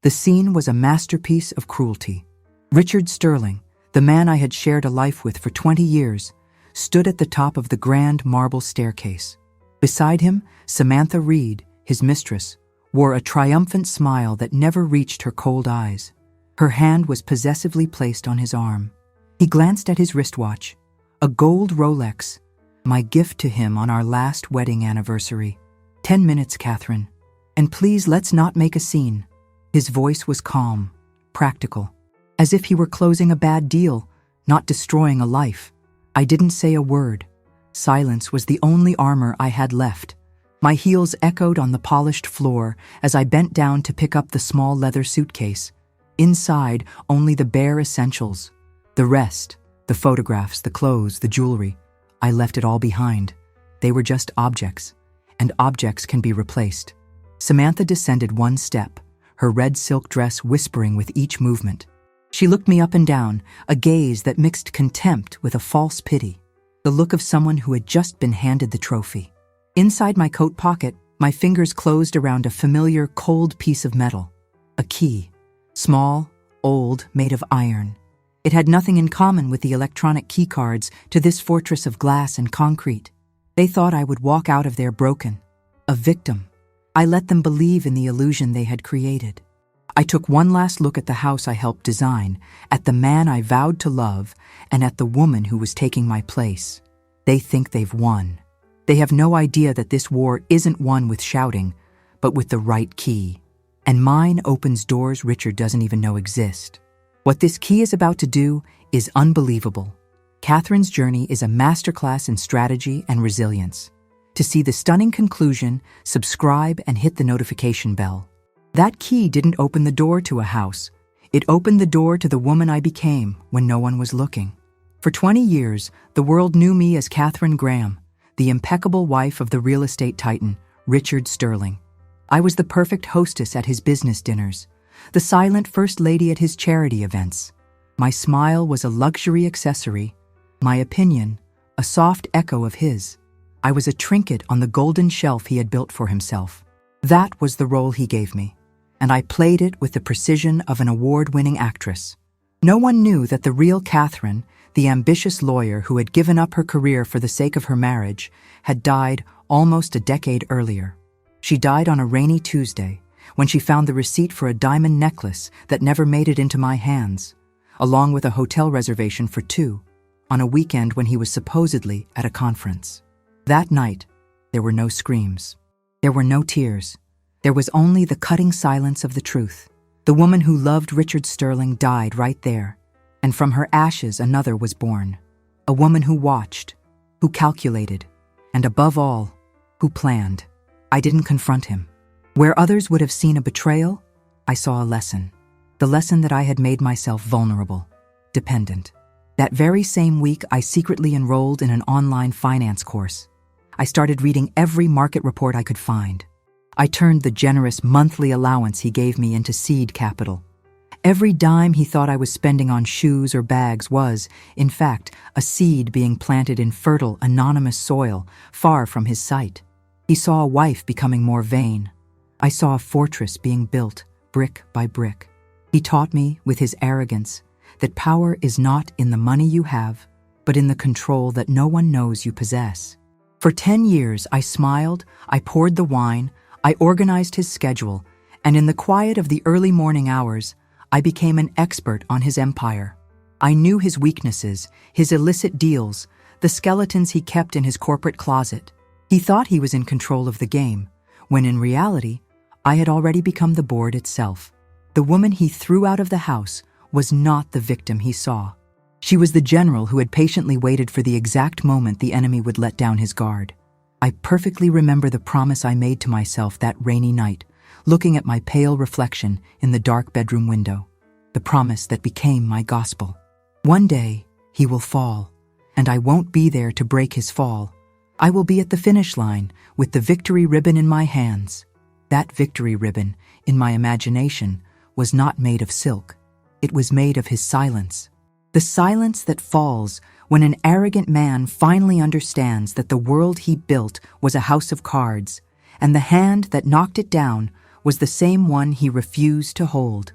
The scene was a masterpiece of cruelty. Richard Sterling, the man I had shared a life with for 20 years, stood at the top of the grand marble staircase. Beside him, Samantha Reed, his mistress, wore a triumphant smile that never reached her cold eyes. Her hand was possessively placed on his arm. He glanced at his wristwatch, a gold Rolex, my gift to him on our last wedding anniversary. 10 minutes, Catherine. And please, let's not make a scene. His voice was calm, practical, as if he were closing a bad deal, not destroying a life. I didn't say a word. Silence was the only armor I had left. My heels echoed on the polished floor as I bent down to pick up the small leather suitcase. Inside, only the bare essentials. The rest, the photographs, the clothes, the jewelry, I left it all behind. They were just objects, and objects can be replaced. Samantha descended one step, her red silk dress whispering with each movement. She looked me up and down, a gaze that mixed contempt with a false pity, the look of someone who had just been handed the trophy. Inside my coat pocket, my fingers closed around a familiar, cold piece of metal. A key. Small, old, made of iron. It had nothing in common with the electronic keycards to this fortress of glass and concrete. They thought I would walk out of there broken, a victim. I let them believe in the illusion they had created. I took one last look at the house I helped design, at the man I vowed to love, and at the woman who was taking my place. They think they've won. They have no idea that this war isn't won with shouting, but with the right key. And mine opens doors Richard doesn't even know exist. What this key is about to do is unbelievable. Catherine's journey is a masterclass in strategy and resilience. To see the stunning conclusion, subscribe and hit the notification bell. That key didn't open the door to a house. It opened the door to the woman I became when no one was looking. For 20 years, the world knew me as Catherine Graham, the impeccable wife of the real estate titan, Richard Sterling. I was the perfect hostess at his business dinners, the silent first lady at his charity events. My smile was a luxury accessory, my opinion, a soft echo of his. I was a trinket on the golden shelf he had built for himself. That was the role he gave me, and I played it with the precision of an award-winning actress. No one knew that the real Catherine, the ambitious lawyer who had given up her career for the sake of her marriage, had died almost a decade earlier. She died on a rainy Tuesday, when she found the receipt for a diamond necklace that never made it into my hands, along with a hotel reservation for two, on a weekend when he was supposedly at a conference. That night, there were no screams. There were no tears. There was only the cutting silence of the truth. The woman who loved Richard Sterling died right there, and from her ashes another was born. A woman who watched, who calculated, and above all, who planned. I didn't confront him. Where others would have seen a betrayal, I saw a lesson. The lesson that I had made myself vulnerable, dependent. That very same week, I secretly enrolled in an online finance course. I started reading every market report I could find. I turned the generous monthly allowance he gave me into seed capital. Every dime he thought I was spending on shoes or bags was, in fact, a seed being planted in fertile, anonymous soil far from his sight. He saw a wife becoming more vain. I saw a fortress being built, brick by brick. He taught me, with his arrogance, that power is not in the money you have, but in the control that no one knows you possess. For 10 years, I smiled, I poured the wine, I organized his schedule, and in the quiet of the early morning hours, I became an expert on his empire. I knew his weaknesses, his illicit deals, the skeletons he kept in his corporate closet. He thought he was in control of the game, when in reality, I had already become the board itself. The woman he threw out of the house was not the victim he saw. She was the general who had patiently waited for the exact moment the enemy would let down his guard. I perfectly remember the promise I made to myself that rainy night, looking at my pale reflection in the dark bedroom window. The promise that became my gospel. One day, he will fall, and I won't be there to break his fall. I will be at the finish line with the victory ribbon in my hands. That victory ribbon, in my imagination, was not made of silk. It was made of his silence. The silence that falls when an arrogant man finally understands that the world he built was a house of cards, and the hand that knocked it down was the same one he refused to hold.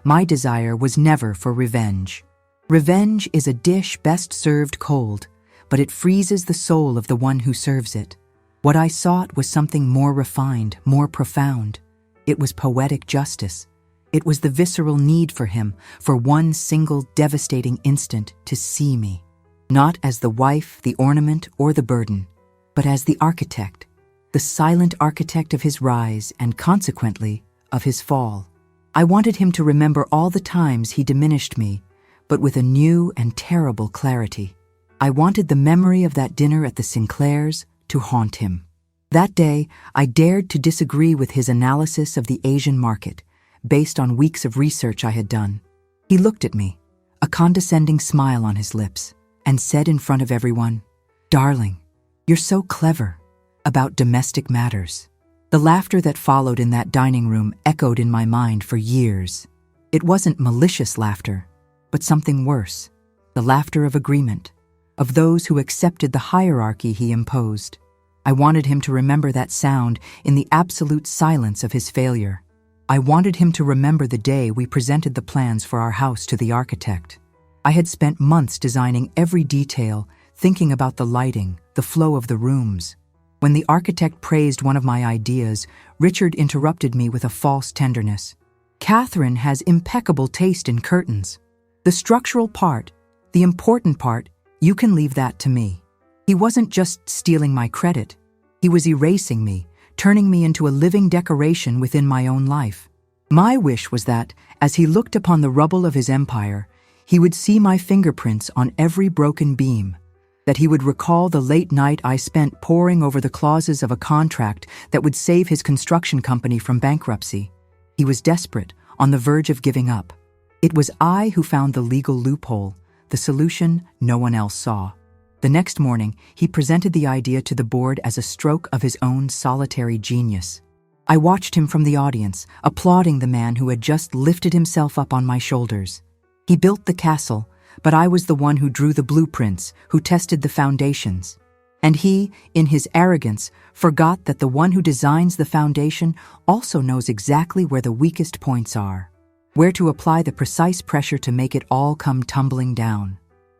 My desire was never for revenge. Revenge is a dish best served cold, but it freezes the soul of the one who serves it. What I sought was something more refined, more profound. It was poetic justice. It was the visceral need for him, for one single devastating instant, to see me. Not as the wife, the ornament, or the burden, but as the architect, the silent architect of his rise and, consequently, of his fall. I wanted him to remember all the times he diminished me, but with a new and terrible clarity. I wanted the memory of that dinner at the Sinclairs to haunt him. That day, I dared to disagree with his analysis of the Asian market, based on weeks of research I had done. He looked at me, a condescending smile on his lips, and said in front of everyone, "Darling, you're so clever about domestic matters." The laughter that followed in that dining room echoed in my mind for years. It wasn't malicious laughter, but something worse, the laughter of agreement, of those who accepted the hierarchy he imposed. I wanted him to remember that sound in the absolute silence of his failure. I wanted him to remember the day we presented the plans for our house to the architect. I had spent months designing every detail, thinking about the lighting, the flow of the rooms. When the architect praised one of my ideas, Richard interrupted me with a false tenderness. "Catherine has impeccable taste in curtains. The structural part, the important part, you can leave that to me." He wasn't just stealing my credit. He was erasing me, turning me into a living decoration within my own life. My wish was that, as he looked upon the rubble of his empire, he would see my fingerprints on every broken beam, that he would recall the late night I spent poring over the clauses of a contract that would save his construction company from bankruptcy. He was desperate, on the verge of giving up. It was I who found the legal loophole, the solution no one else saw. The next morning, he presented the idea to the board as a stroke of his own solitary genius. I watched him from the audience, applauding the man who had just lifted himself up on my shoulders. He built the castle, but I was the one who drew the blueprints, who tested the foundations. And he, in his arrogance, forgot that the one who designs the foundation also knows exactly where the weakest points are, where to apply the precise pressure to make it all come tumbling down.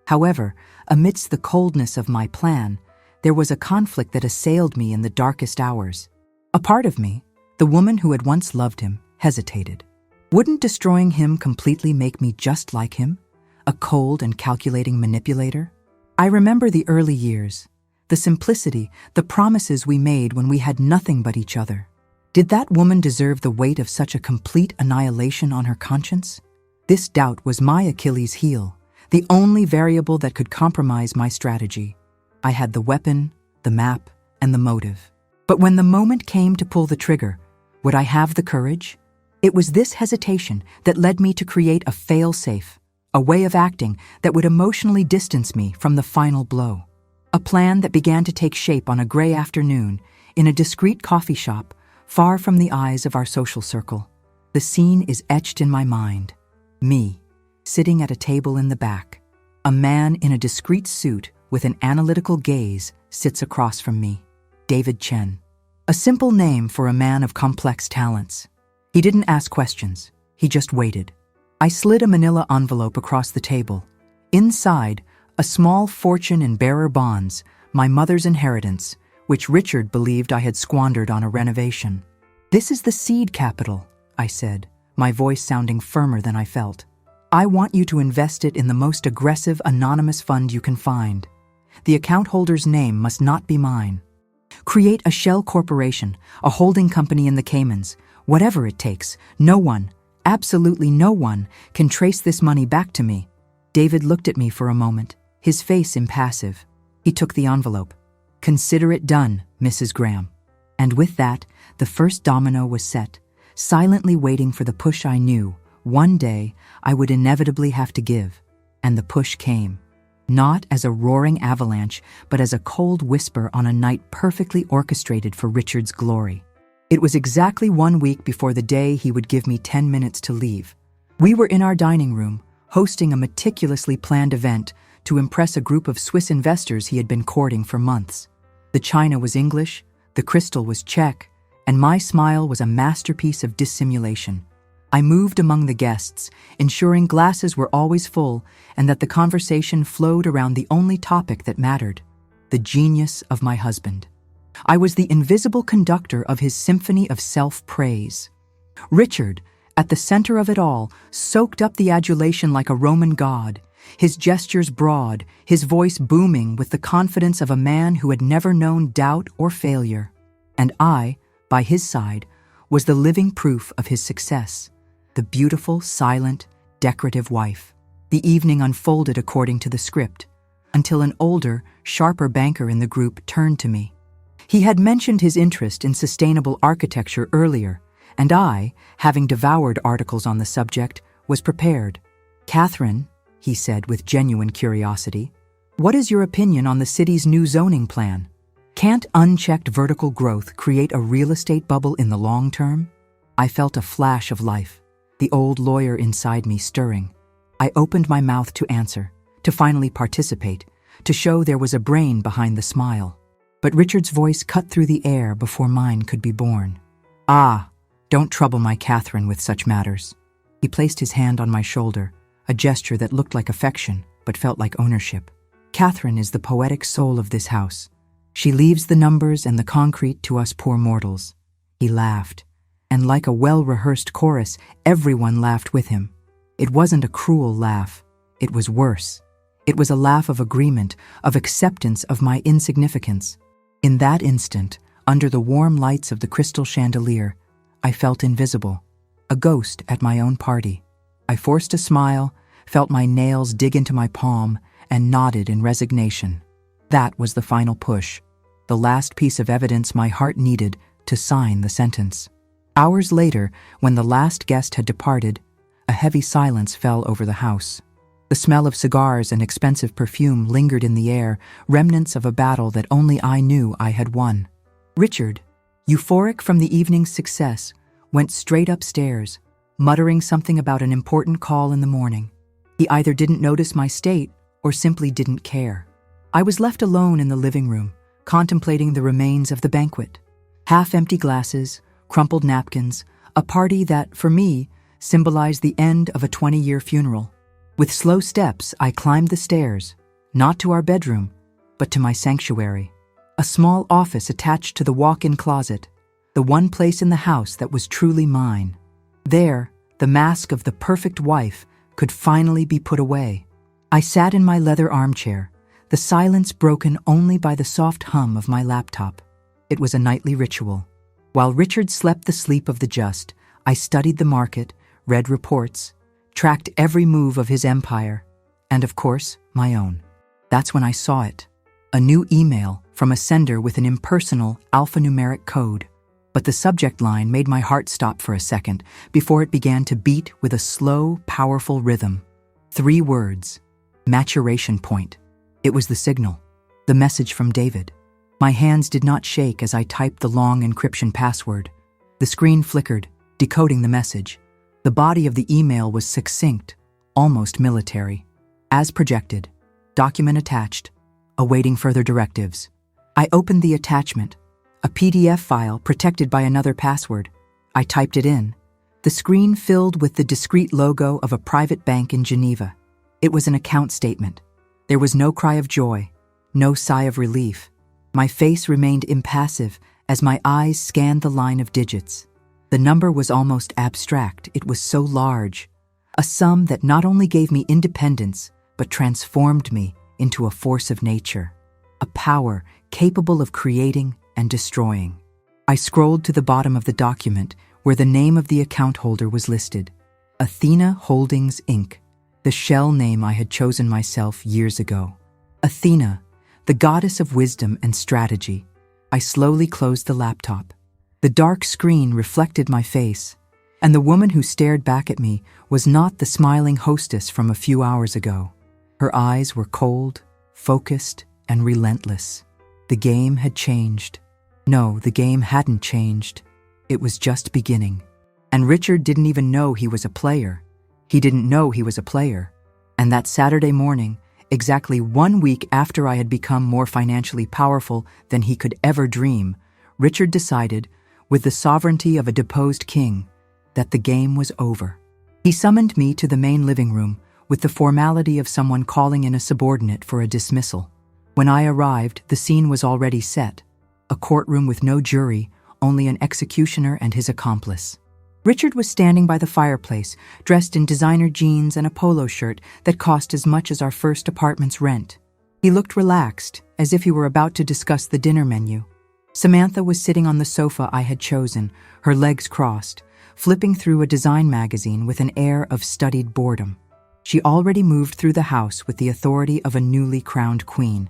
However, amidst the coldness of my plan, there was a conflict that assailed me in the darkest hours. A part of me, the woman who had once loved him, hesitated. Wouldn't destroying him completely make me just like him? A cold and calculating manipulator? I remember the early years, the simplicity, the promises we made when we had nothing but each other. Did that woman deserve the weight of such a complete annihilation on her conscience? This doubt was my Achilles heel, the only variable that could compromise my strategy. I had the weapon, the map, and the motive. But when the moment came to pull the trigger, would I have the courage? It was this hesitation that led me to create a fail-safe, a way of acting that would emotionally distance me from the final blow. A plan that began to take shape on a gray afternoon in a discreet coffee shop, far from the eyes of our social circle. The scene is etched in my mind. Me, sitting at a table in the back. A man in a discreet suit with an analytical gaze sits across from me. David Chen. A simple name for a man of complex talents. He didn't ask questions. He just waited. I slid a manila envelope across the table. Inside, a small fortune in bearer bonds, my mother's inheritance, which Richard believed I had squandered on a renovation. "This is the seed capital," I said, my voice sounding firmer than I felt. "I want you to invest it in the most aggressive anonymous fund you can find. The account holder's name must not be mine. Create a shell corporation, a holding company in the Caymans. Whatever it takes, no one, absolutely no one, can trace this money back to me." David looked at me for a moment, his face impassive. He took the envelope. "Consider it done, Mrs. Graham." And with that, the first domino was set, silently waiting for the push I knew, one day, I would inevitably have to give. And the push came. Not as a roaring avalanche, but as a cold whisper on a night perfectly orchestrated for Richard's glory. It was exactly 1 week before the day he would give me 10 minutes to leave. We were in our dining room, hosting a meticulously planned event to impress a group of Swiss investors he had been courting for months. The china was English, the crystal was Czech, and my smile was a masterpiece of dissimulation. I moved among the guests, ensuring glasses were always full and that the conversation flowed around the only topic that mattered: the genius of my husband. I was the invisible conductor of his symphony of self-praise. Richard, at the center of it all, soaked up the adulation like a Roman god, his gestures broad, his voice booming with the confidence of a man who had never known doubt or failure. And I, by his side, was the living proof of his success, the beautiful, silent, decorative wife. The evening unfolded according to the script, until an older, sharper banker in the group turned to me. He had mentioned his interest in sustainable architecture earlier, and I, having devoured articles on the subject, was prepared. "Catherine," he said with genuine curiosity, "what is your opinion on the city's new zoning plan? Can't unchecked vertical growth create a real estate bubble in the long term?" I felt a flash of life, the old lawyer inside me stirring. I opened my mouth to answer, to finally participate, to show there was a brain behind the smile. But Richard's voice cut through the air before mine could be born. "Ah, don't trouble my Catherine with such matters." He placed his hand on my shoulder, a gesture that looked like affection but felt like ownership. "Catherine is the poetic soul of this house. She leaves the numbers and the concrete to us poor mortals." He laughed, and like a well-rehearsed chorus, everyone laughed with him. It wasn't a cruel laugh. It was worse. It was a laugh of agreement, of acceptance of my insignificance. In that instant, under the warm lights of the crystal chandelier, I felt invisible, a ghost at my own party. I forced a smile, felt my nails dig into my palm, and nodded in resignation. That was the final push, the last piece of evidence my heart needed to sign the sentence. Hours later, when the last guest had departed, a heavy silence fell over the house. The smell of cigars and expensive perfume lingered in the air, remnants of a battle that only I knew I had won. Richard, euphoric from the evening's success, went straight upstairs, muttering something about an important call in the morning. He either didn't notice my state or simply didn't care. I was left alone in the living room, contemplating the remains of the banquet. Half-empty glasses, crumpled napkins, a party that, for me, symbolized the end of a 20-year funeral. With slow steps, I climbed the stairs, not to our bedroom, but to my sanctuary, a small office attached to the walk-in closet, the one place in the house that was truly mine. There, the mask of the perfect wife could finally be put away. I sat in my leather armchair, the silence broken only by the soft hum of my laptop. It was a nightly ritual. While Richard slept the sleep of the just, I studied the market, read reports, tracked every move of his empire, and of course, my own. That's when I saw it. A new email from a sender with an impersonal alphanumeric code. But the subject line made my heart stop for a second before it began to beat with a slow, powerful rhythm. 3 words: maturation point. It was the signal, the message from David. My hands did not shake as I typed the long encryption password. The screen flickered, decoding the message. The body of the email was succinct, almost military. As projected, document attached, awaiting further directives. I opened the attachment, a PDF file protected by another password. I typed it in. The screen filled with the discreet logo of a private bank in Geneva. It was an account statement. There was no cry of joy, no sigh of relief. My face remained impassive as my eyes scanned the line of digits. The number was almost abstract. It was so large. A sum that not only gave me independence, but transformed me into a force of nature. A power capable of creating and destroying. I scrolled to the bottom of the document where the name of the account holder was listed. Athena Holdings, Inc., the shell name I had chosen myself years ago. Athena, the goddess of wisdom and strategy. I slowly closed the laptop. The dark screen reflected my face, and the woman who stared back at me was not the smiling hostess from a few hours ago. Her eyes were cold, focused, and relentless. The game had changed. No, the game hadn't changed. It was just beginning. And Richard didn't even know he was a player. He didn't know he was a player. And that Saturday morning, exactly 1 week after I had become more financially powerful than he could ever dream, Richard decided, with the sovereignty of a deposed king, that the game was over. He summoned me to the main living room with the formality of someone calling in a subordinate for a dismissal. When I arrived, the scene was already set. A courtroom with no jury, only an executioner and his accomplice. Richard was standing by the fireplace, dressed in designer jeans and a polo shirt that cost as much as our first apartment's rent. He looked relaxed, as if he were about to discuss the dinner menu. Samantha was sitting on the sofa I had chosen, her legs crossed, flipping through a design magazine with an air of studied boredom. She already moved through the house with the authority of a newly crowned queen.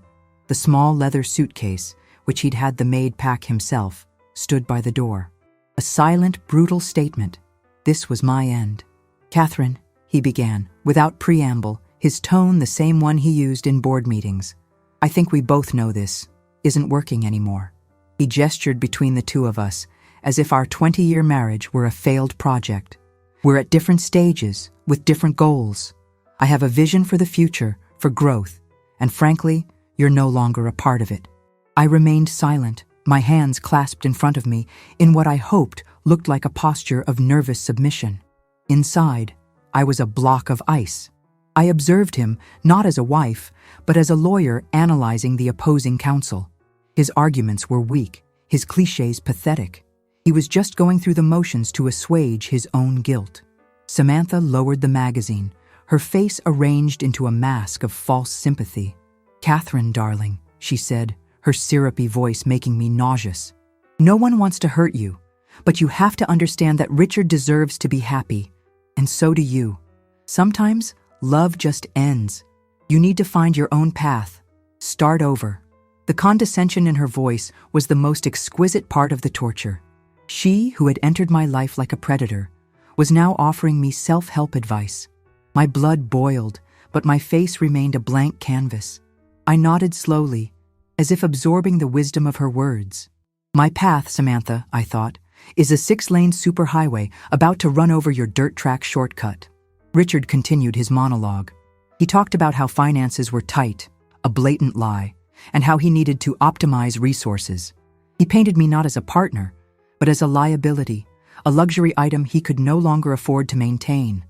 The small leather suitcase, which he'd had the maid pack himself, stood by the door. A silent, brutal statement. This was my end. "Catherine," he began, without preamble, his tone the same one he used in board meetings. "I think we both know this isn't working anymore." He gestured between the two of us, as if our 20-year marriage were a failed project. "We're at different stages, with different goals. I have a vision for the future, for growth, and frankly, you're no longer a part of it." I remained silent, my hands clasped in front of me, in what I hoped looked like a posture of nervous submission. Inside, I was a block of ice. I observed him, not as a wife, but as a lawyer analyzing the opposing counsel. His arguments were weak, his clichés pathetic. He was just going through the motions to assuage his own guilt. Samantha lowered the magazine, her face arranged into a mask of false sympathy. "Catherine, darling," she said, her syrupy voice making me nauseous. "No one wants to hurt you, but you have to understand that Richard deserves to be happy, and so do you. Sometimes, love just ends. You need to find your own path. Start over." The condescension in her voice was the most exquisite part of the torture. She, who had entered my life like a predator, was now offering me self-help advice. My blood boiled, but my face remained a blank canvas. I nodded slowly, as if absorbing the wisdom of her words. "My path, Samantha," I thought, "is a 6-lane superhighway about to run over your dirt track shortcut." Richard continued his monologue. He talked about how finances were tight, a blatant lie, and how he needed to optimize resources. He painted me not as a partner, but as a liability, a luxury item he could no longer afford to maintain.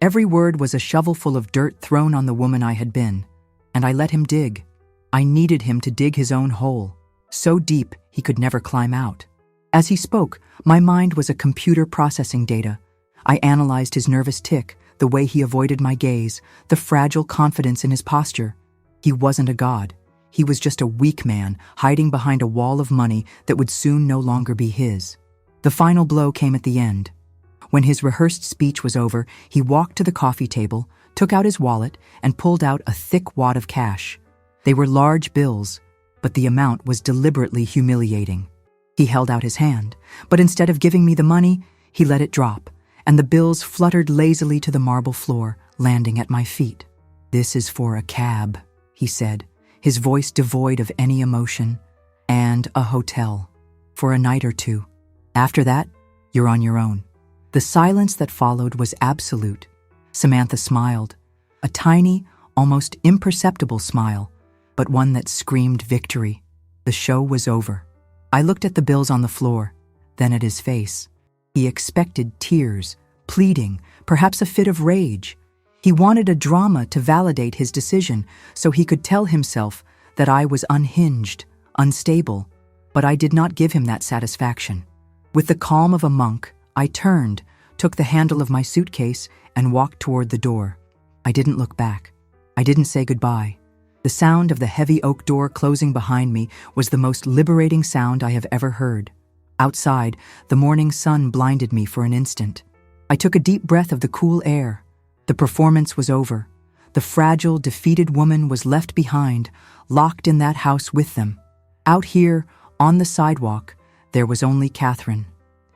Every word was a shovelful of dirt thrown on the woman I had been, and I let him dig. I needed him to dig his own hole, so deep he could never climb out. As he spoke, my mind was a computer processing data. I analyzed his nervous tic, the way he avoided my gaze, the fragile confidence in his posture. He wasn't a god. He was just a weak man hiding behind a wall of money that would soon no longer be his. The final blow came at the end. When his rehearsed speech was over, he walked to the coffee table, took out his wallet, and pulled out a thick wad of cash. They were large bills, but the amount was deliberately humiliating. He held out his hand, but instead of giving me the money, he let it drop, and the bills fluttered lazily to the marble floor, landing at my feet. "This is for a cab," he said, his voice devoid of any emotion, "and a hotel, for a night or two. After that, you're on your own." The silence that followed was absolute. Samantha smiled, a tiny, almost imperceptible smile, but one that screamed victory. The show was over. I looked at the bills on the floor, then at his face. He expected tears, pleading, perhaps a fit of rage. He wanted a drama to validate his decision so he could tell himself that I was unhinged, unstable, but I did not give him that satisfaction. With the calm of a monk, I turned, took the handle of my suitcase, and walked toward the door. I didn't look back. I didn't say goodbye. The sound of the heavy oak door closing behind me was the most liberating sound I have ever heard. Outside, the morning sun blinded me for an instant. I took a deep breath of the cool air. The performance was over. The fragile, defeated woman was left behind, locked in that house with them. Out here, on the sidewalk, there was only Catherine.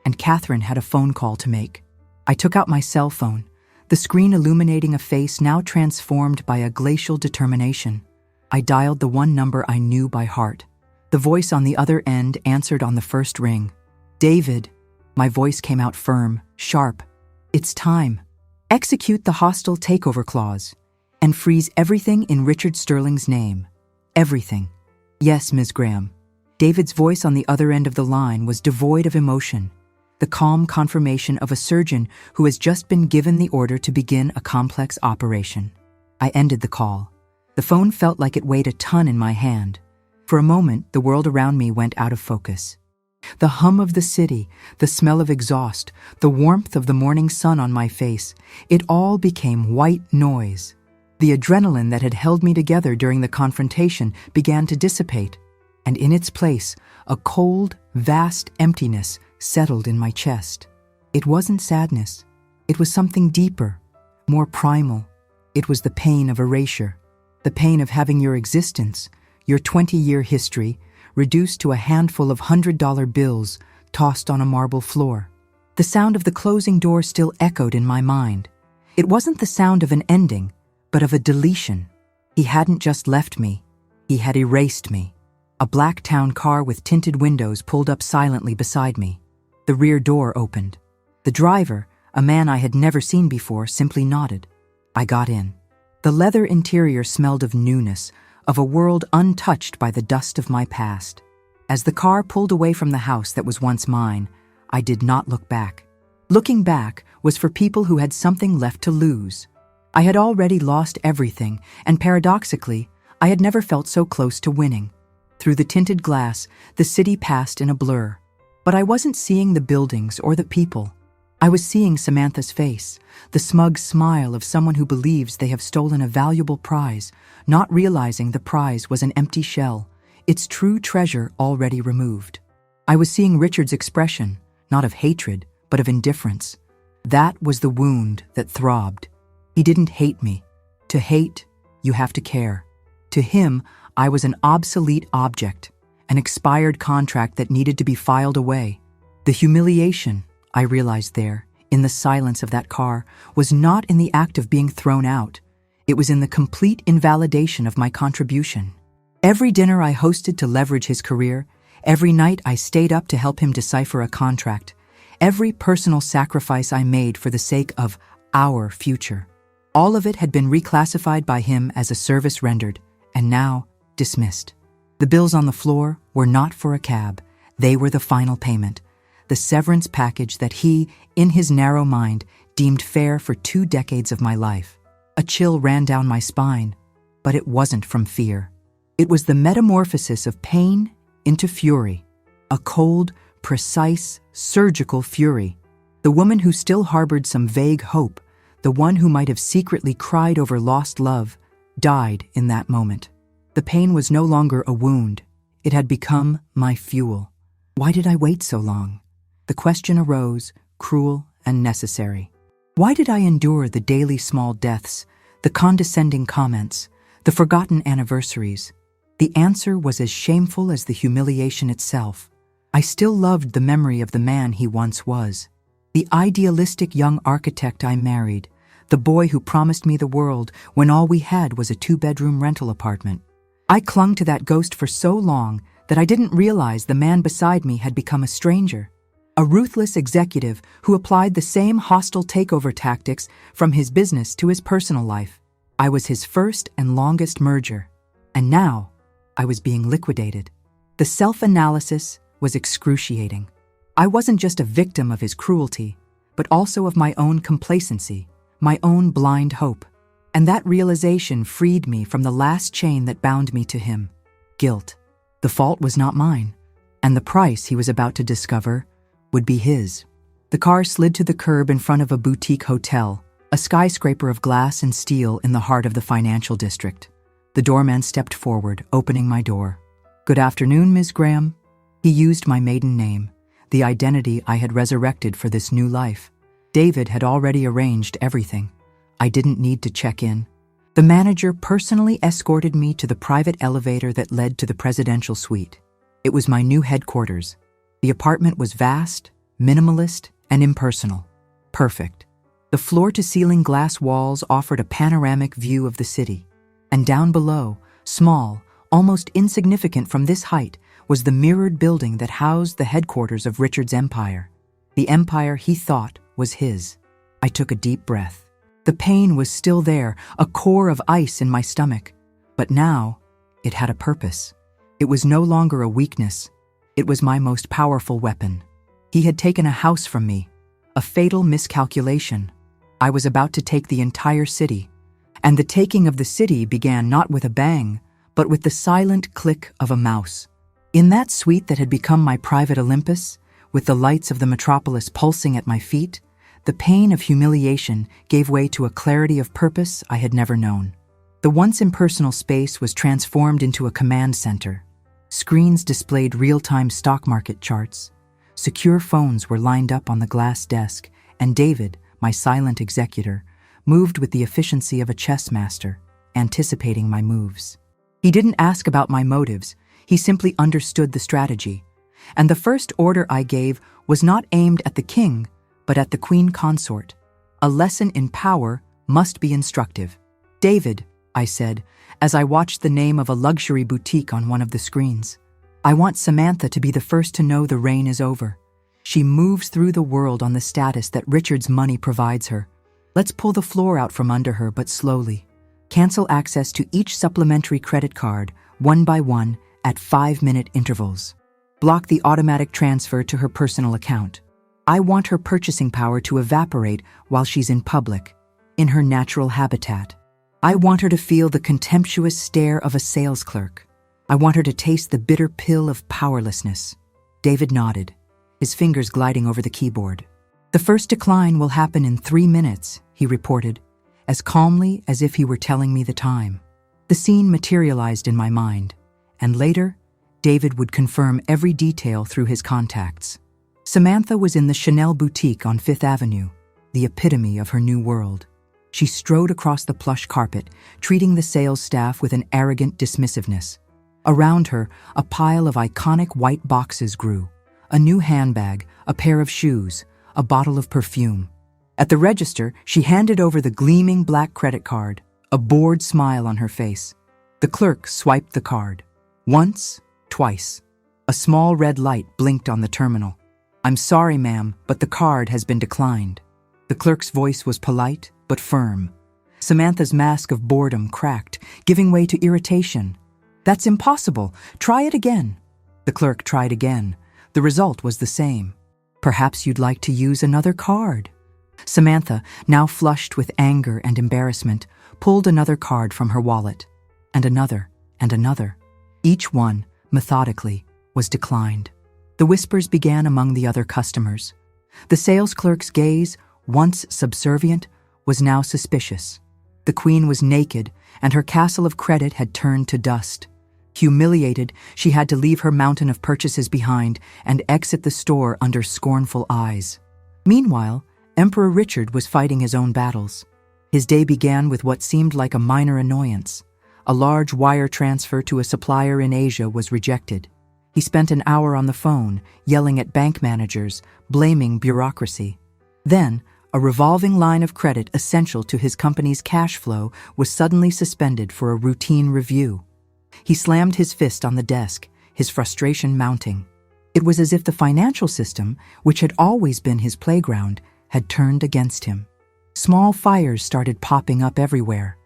And Catherine had a phone call to make. I took out my cell phone, the screen illuminating a face now transformed by a glacial determination. I dialed the one number I knew by heart. The voice on the other end answered on the first ring. "David." My voice came out firm, sharp. "It's time. Execute the hostile takeover clause and freeze everything in Richard Sterling's name. Everything." "Yes, Ms. Graham." David's voice on the other end of the line was devoid of emotion, the calm confirmation of a surgeon who has just been given the order to begin a complex operation. I ended the call. The phone felt like it weighed a ton in my hand. For a moment, the world around me went out of focus. The hum of the city, the smell of exhaust, the warmth of the morning sun on my face, it all became white noise. The adrenaline that had held me together during the confrontation began to dissipate, and in its place, a cold, vast emptiness settled in my chest. It wasn't sadness. It was something deeper, more primal. It was the pain of erasure, the pain of having your existence, your 20-year history, reduced to a handful of $100 bills tossed on a marble floor. The sound of the closing door still echoed in my mind. It wasn't the sound of an ending, but of a deletion. He hadn't just left me. He had erased me. A black town car with tinted windows pulled up silently beside me. The rear door opened. The driver, a man I had never seen before, simply nodded. I got in. The leather interior smelled of newness, of a world untouched by the dust of my past. As the car pulled away from the house that was once mine, I did not look back. Looking back was for people who had something left to lose. I had already lost everything, and paradoxically, I had never felt so close to winning. Through the tinted glass, the city passed in a blur. But I wasn't seeing the buildings or the people. I was seeing Samantha's face, the smug smile of someone who believes they have stolen a valuable prize, not realizing the prize was an empty shell, its true treasure already removed. I was seeing Richard's expression, not of hatred, but of indifference. That was the wound that throbbed. He didn't hate me. To hate, you have to care. To him, I was an obsolete object, an expired contract that needed to be filed away. The humiliation, I realized there, in the silence of that car, was not in the act of being thrown out. It was in the complete invalidation of my contribution. Every dinner I hosted to leverage his career, every night I stayed up to help him decipher a contract, every personal sacrifice I made for the sake of our future. All of it had been reclassified by him as a service rendered, and now dismissed. The bills on the floor were not for a cab. They were the final payment, the severance package that he, in his narrow mind, deemed fair for 2 decades of my life. A chill ran down my spine, but it wasn't from fear. It was the metamorphosis of pain into fury, a cold, precise, surgical fury. The woman who still harbored some vague hope, the one who might have secretly cried over lost love, died in that moment. The pain was no longer a wound. It had become my fuel. Why did I wait so long? The question arose, cruel and necessary. Why did I endure the daily small deaths, the condescending comments, the forgotten anniversaries? The answer was as shameful as the humiliation itself. I still loved the memory of the man he once was, the idealistic young architect I married, the boy who promised me the world when all we had was a 2-bedroom rental apartment. I clung to that ghost for so long that I didn't realize the man beside me had become a stranger, a ruthless executive who applied the same hostile takeover tactics from his business to his personal life. I was his first and longest merger, and now I was being liquidated. The self-analysis was excruciating. I wasn't just a victim of his cruelty, but also of my own complacency, my own blind hope. And that realization freed me from the last chain that bound me to him, guilt. The fault was not mine, and the price he was about to discover would be his. The car slid to the curb in front of a boutique hotel, a skyscraper of glass and steel in the heart of the financial district. The doorman stepped forward, opening my door. "Good afternoon, Ms. Graham." He used my maiden name, the identity I had resurrected for this new life. David had already arranged everything. I didn't need to check in. The manager personally escorted me to the private elevator that led to the presidential suite. It was my new headquarters. The apartment was vast, minimalist, and impersonal. Perfect. The floor-to-ceiling glass walls offered a panoramic view of the city. And down below, small, almost insignificant from this height, was the mirrored building that housed the headquarters of Richard's empire. The empire he thought was his. I took a deep breath. The pain was still there, a core of ice in my stomach. But now, it had a purpose. It was no longer a weakness. It was my most powerful weapon. He had taken a house from me, a fatal miscalculation. I was about to take the entire city, and the taking of the city began not with a bang, but with the silent click of a mouse. In that suite that had become my private Olympus, with the lights of the metropolis pulsing at my feet, the pain of humiliation gave way to a clarity of purpose I had never known. The once impersonal space was transformed into a command center. Screens displayed real-time stock market charts. Secure phones were lined up on the glass desk, and David, my silent executor, moved with the efficiency of a chess master, anticipating my moves. He didn't ask about my motives, he simply understood the strategy. And the first order I gave was not aimed at the king, but at the queen consort. A lesson in power must be instructive. "David," I said, as I watched the name of a luxury boutique on one of the screens, "I want Samantha to be the first to know the reign is over. She moves through the world on the status that Richard's money provides her. Let's pull the floor out from under her, but slowly. Cancel access to each supplementary credit card, one by one, at 5-minute intervals. Block the automatic transfer to her personal account. I want her purchasing power to evaporate while she's in public, in her natural habitat. I want her to feel the contemptuous stare of a sales clerk. I want her to taste the bitter pill of powerlessness." David nodded, his fingers gliding over the keyboard. "The first decline will happen in 3 minutes," he reported, as calmly as if he were telling me the time. The scene materialized in my mind, and later, David would confirm every detail through his contacts. Samantha was in the Chanel boutique on 5th Avenue, the epitome of her new world. She strode across the plush carpet, treating the sales staff with an arrogant dismissiveness. Around her, a pile of iconic white boxes grew. A new handbag, a pair of shoes, a bottle of perfume. At the register, she handed over the gleaming black credit card, a bored smile on her face. The clerk swiped the card. Once, twice. A small red light blinked on the terminal. "I'm sorry, ma'am, but the card has been declined." The clerk's voice was polite, but firm. Samantha's mask of boredom cracked, giving way to irritation. "That's impossible. Try it again." The clerk tried again. The result was the same. "Perhaps you'd like to use another card." Samantha, now flushed with anger and embarrassment, pulled another card from her wallet. And another, and another. Each one, methodically, was declined. The whispers began among the other customers. The sales clerk's gaze, once subservient, was now suspicious. The queen was naked, and her castle of credit had turned to dust. Humiliated, she had to leave her mountain of purchases behind and exit the store under scornful eyes. Meanwhile, Emperor Richard was fighting his own battles. His day began with what seemed like a minor annoyance. A large wire transfer to a supplier in Asia was rejected. He spent an hour on the phone, yelling at bank managers, blaming bureaucracy. Then, a revolving line of credit essential to his company's cash flow was suddenly suspended for a routine review. He slammed his fist on the desk, his frustration mounting. It was as if the financial system, which had always been his playground, had turned against him. Small fires started popping up everywhere.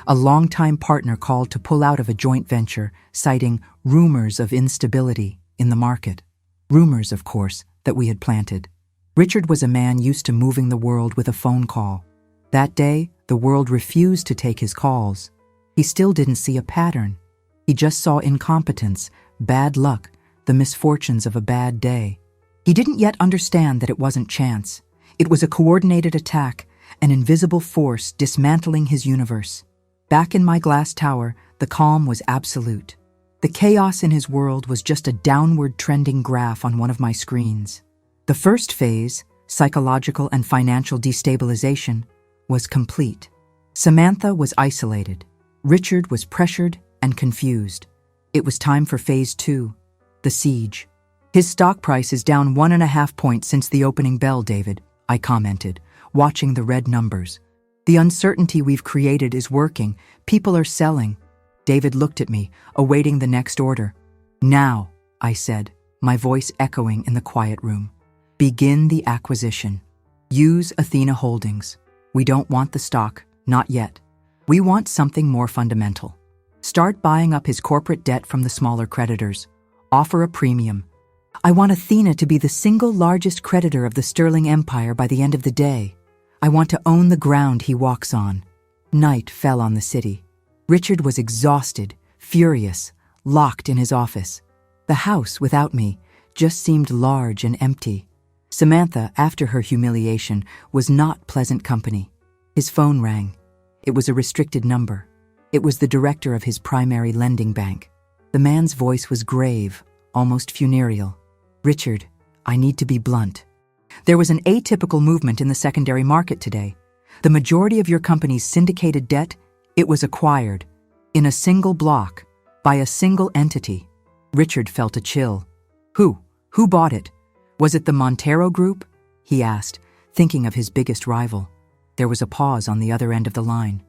A longtime partner called to pull out of a joint venture, citing rumors of instability in the market. Rumors, of course, that we had planted. Richard was a man used to moving the world with a phone call. That day, the world refused to take his calls. He still didn't see a pattern. He just saw incompetence, bad luck, the misfortunes of a bad day. He didn't yet understand that it wasn't chance. It was a coordinated attack, an invisible force dismantling his universe. Back in my glass tower, the calm was absolute. The chaos in his world was just a downward trending graph on one of my screens. The first phase, psychological and financial destabilization, was complete. Samantha was isolated. Richard was pressured and confused. It was time for phase 2, the siege. "His stock price is down 1.5 points since the opening bell, David," I commented, watching the red numbers. "The uncertainty we've created is working. People are selling." David looked at me, awaiting the next order. "Now," I said, my voice echoing in the quiet room. "Begin the acquisition. Use Athena Holdings. We don't want the stock, not yet. We want something more fundamental. Start buying up his corporate debt from the smaller creditors. Offer a premium. I want Athena to be the single largest creditor of the Sterling Empire by the end of the day. I want to own the ground he walks on. Night fell on the city. Richard was exhausted, furious, locked in his office. The house, without me, just seemed large and empty. Samantha, after her humiliation, was not pleasant company. His phone rang. It was a restricted number. It was the director of his primary lending bank. The man's voice was grave, almost funereal. Richard, I need to be blunt. There was an atypical movement in the secondary market today. The majority of your company's syndicated debt, it was acquired, in a single block, by a single entity. Richard felt a chill. Who? Who bought it? Was it the Montero Group? He asked, thinking of his biggest rival. There was a pause on the other end of the line.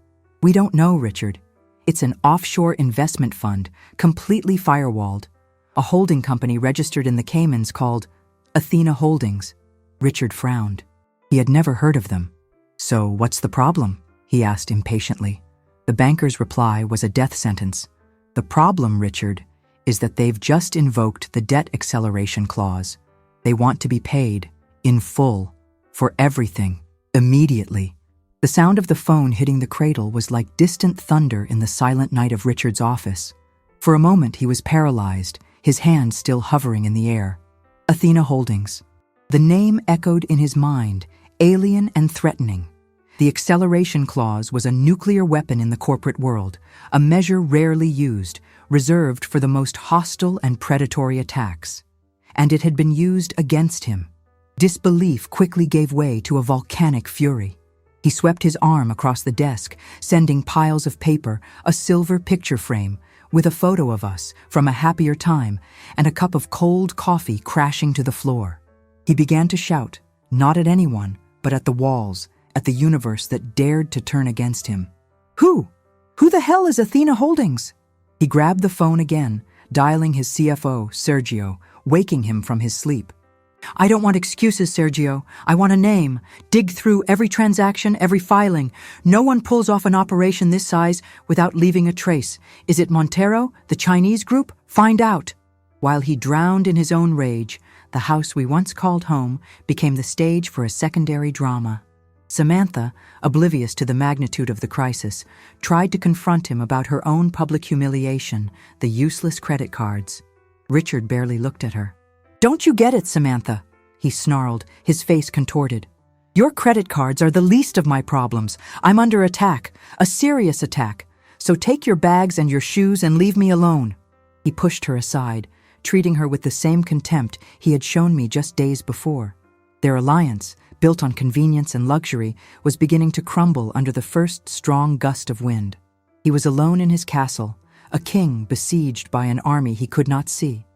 We don't know, Richard. It's an offshore investment fund, completely firewalled. A holding company registered in the Caymans called Athena Holdings. Richard frowned. He had never heard of them. So what's the problem? He asked impatiently. The banker's reply was a death sentence. The problem, Richard, is that they've just invoked the debt acceleration clause. They want to be paid, in full, for everything, immediately. The sound of the phone hitting the cradle was like distant thunder in the silent night of Richard's office. For a moment he was paralyzed, his hand still hovering in the air. Athena Holdings. The name echoed in his mind, alien and threatening. The acceleration clause was a nuclear weapon in the corporate world, a measure rarely used, reserved for the most hostile and predatory attacks. And it had been used against him. Disbelief quickly gave way to a volcanic fury. He swept his arm across the desk, sending piles of paper, a silver picture frame, with a photo of us from a happier time, and a cup of cold coffee crashing to the floor. He began to shout, not at anyone, but at the walls, at the universe that dared to turn against him. Who? Who the hell is Athena Holdings? He grabbed the phone again, dialing his CFO, Sergio, waking him from his sleep. I don't want excuses, Sergio. I want a name. Dig through every transaction, every filing. No one pulls off an operation this size without leaving a trace. Is it Montero, the Chinese group? Find out. While he drowned in his own rage, the house we once called home became the stage for a secondary drama. Samantha, oblivious to the magnitude of the crisis, tried to confront him about her own public humiliation, the useless credit cards. Richard barely looked at her. Don't you get it, Samantha? He snarled, his face contorted. Your credit cards are the least of my problems. I'm under attack, a serious attack. So take your bags and your shoes and leave me alone. He pushed her aside, treating her with the same contempt he had shown me just days before. Their alliance, built on convenience and luxury, was beginning to crumble under the first strong gust of wind. He was alone in his castle, a king besieged by an army he could not see.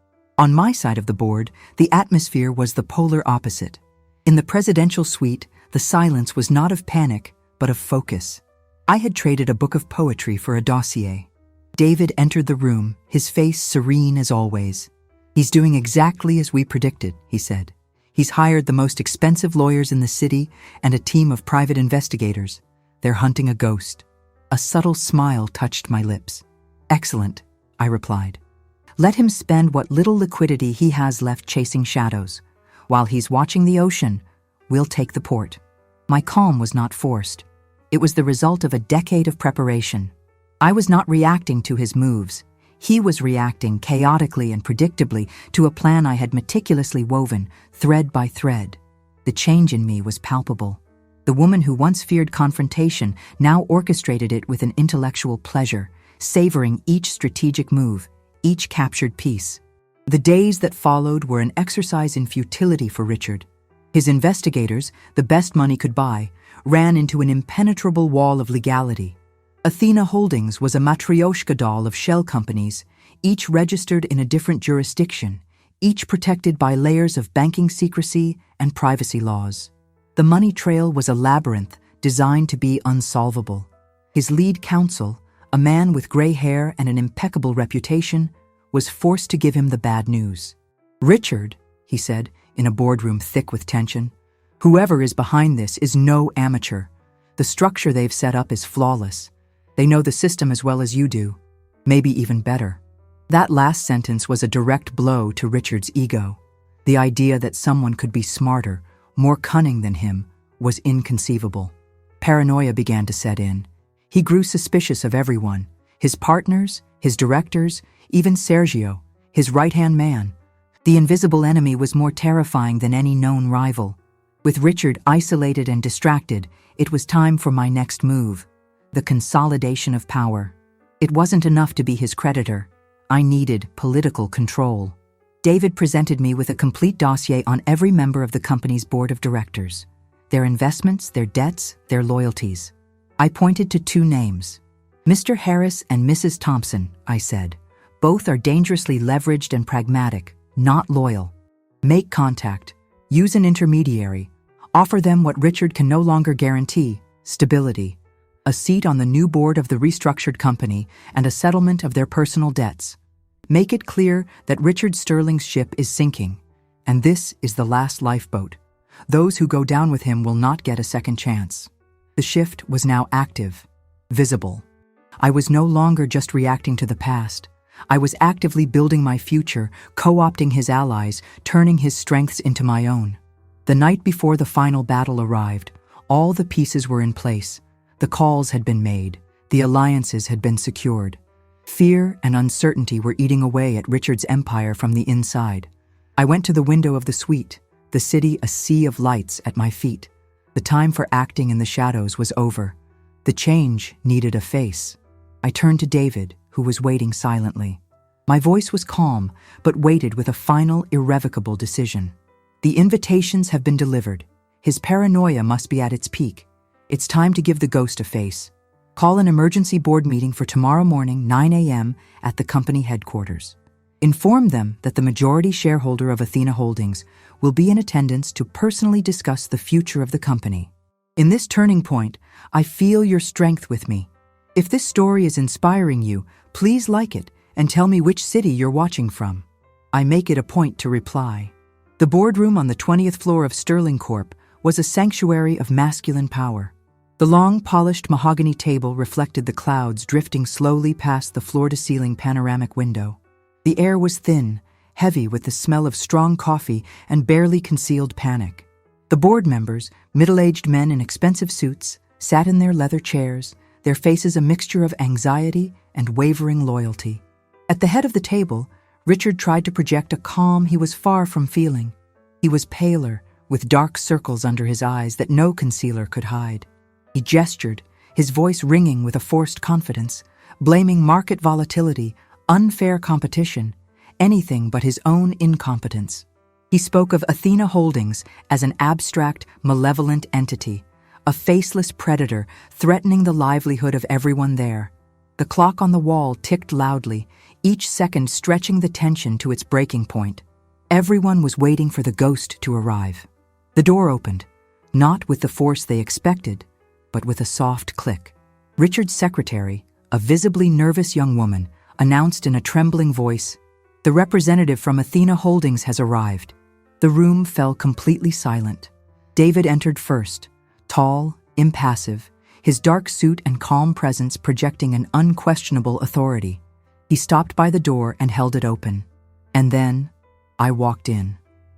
On my side of the board, the atmosphere was the polar opposite. In the presidential suite, the silence was not of panic, but of focus. I had traded a book of poetry for a dossier. David entered the room, his face serene as always. He's doing exactly as we predicted, he said. He's hired the most expensive lawyers in the city and a team of private investigators. They're hunting a ghost. A subtle smile touched my lips. Excellent, I replied. Let him spend what little liquidity he has left chasing shadows. While he's watching the ocean, we'll take the port. My calm was not forced. It was the result of a decade of preparation. I was not reacting to his moves. He was reacting chaotically and predictably to a plan I had meticulously woven, thread by thread. The change in me was palpable. The woman who once feared confrontation now orchestrated it with an intellectual pleasure, savoring each strategic move, each captured piece. The days that followed were an exercise in futility for Richard. His investigators, the best money could buy, ran into an impenetrable wall of legality. Athena Holdings was a matryoshka doll of shell companies, each registered in a different jurisdiction, each protected by layers of banking secrecy and privacy laws. The money trail was a labyrinth designed to be unsolvable. His lead counsel, a man with gray hair and an impeccable reputation, was forced to give him the bad news. Richard, he said, in a boardroom thick with tension, whoever is behind this is no amateur. The structure they've set up is flawless. They know the system as well as you do. Maybe even better. That last sentence was a direct blow to Richard's ego. The idea that someone could be smarter, more cunning than him, was inconceivable. Paranoia began to set in. He grew suspicious of everyone, his partners, his directors, even Sergio, his right-hand man. The invisible enemy was more terrifying than any known rival. With Richard isolated and distracted, it was time for my next move, the consolidation of power. It wasn't enough to be his creditor. I needed political control. David presented me with a complete dossier on every member of the company's board of directors, their investments, their debts, their loyalties. I pointed to two names. Mr. Harris and Mrs. Thompson, I said. Both are dangerously leveraged and pragmatic, not loyal. Make contact. Use an intermediary. Offer them what Richard can no longer guarantee, stability, a seat on the new board of the restructured company, and a settlement of their personal debts. Make it clear that Richard Sterling's ship is sinking, and this is the last lifeboat. Those who go down with him will not get a second chance. The shift was now active, visible. I was no longer just reacting to the past. I was actively building my future, co-opting his allies, turning his strengths into my own. The night before the final battle arrived, all the pieces were in place. The calls had been made. The alliances had been secured. Fear and uncertainty were eating away at Richard's empire from the inside. I went to the window of the suite, the city a sea of lights at my feet. The time for acting in the shadows was over. The change needed a face. I turned to David, who was waiting silently. My voice was calm, but weighted with a final, irrevocable decision. The invitations have been delivered. His paranoia must be at its peak. It's time to give the ghost a face. Call an emergency board meeting for tomorrow morning, 9 a.m. at the company headquarters. Inform them that the majority shareholder of Athena Holdings will be in attendance to personally discuss the future of the company. In this turning point, I feel your strength with me. If this story is inspiring you, please like it and tell me which city you're watching from. I make it a point to reply. The boardroom on the 20th floor of Sterling Corp was a sanctuary of masculine power. The long, polished mahogany table reflected the clouds drifting slowly past the floor-to-ceiling panoramic window. The air was thin, heavy with the smell of strong coffee and barely concealed panic. The board members, middle-aged men in expensive suits, sat in their leather chairs, their faces a mixture of anxiety and wavering loyalty. At the head of the table, Richard tried to project a calm he was far from feeling. He was paler, with dark circles under his eyes that no concealer could hide. He gestured, his voice ringing with a forced confidence, blaming market volatility, unfair competition, anything but his own incompetence. He spoke of Athena Holdings as an abstract, malevolent entity, a faceless predator threatening the livelihood of everyone there. The clock on the wall ticked loudly, each second stretching the tension to its breaking point. Everyone was waiting for the ghost to arrive. The door opened, not with the force they expected, but with a soft click. Richard's secretary, a visibly nervous young woman, announced in a trembling voice, "The representative from Athena Holdings has arrived." The room fell completely silent. David entered first, tall, impassive, his dark suit and calm presence projecting an unquestionable authority. He stopped by the door and held it open. And then, I walked in.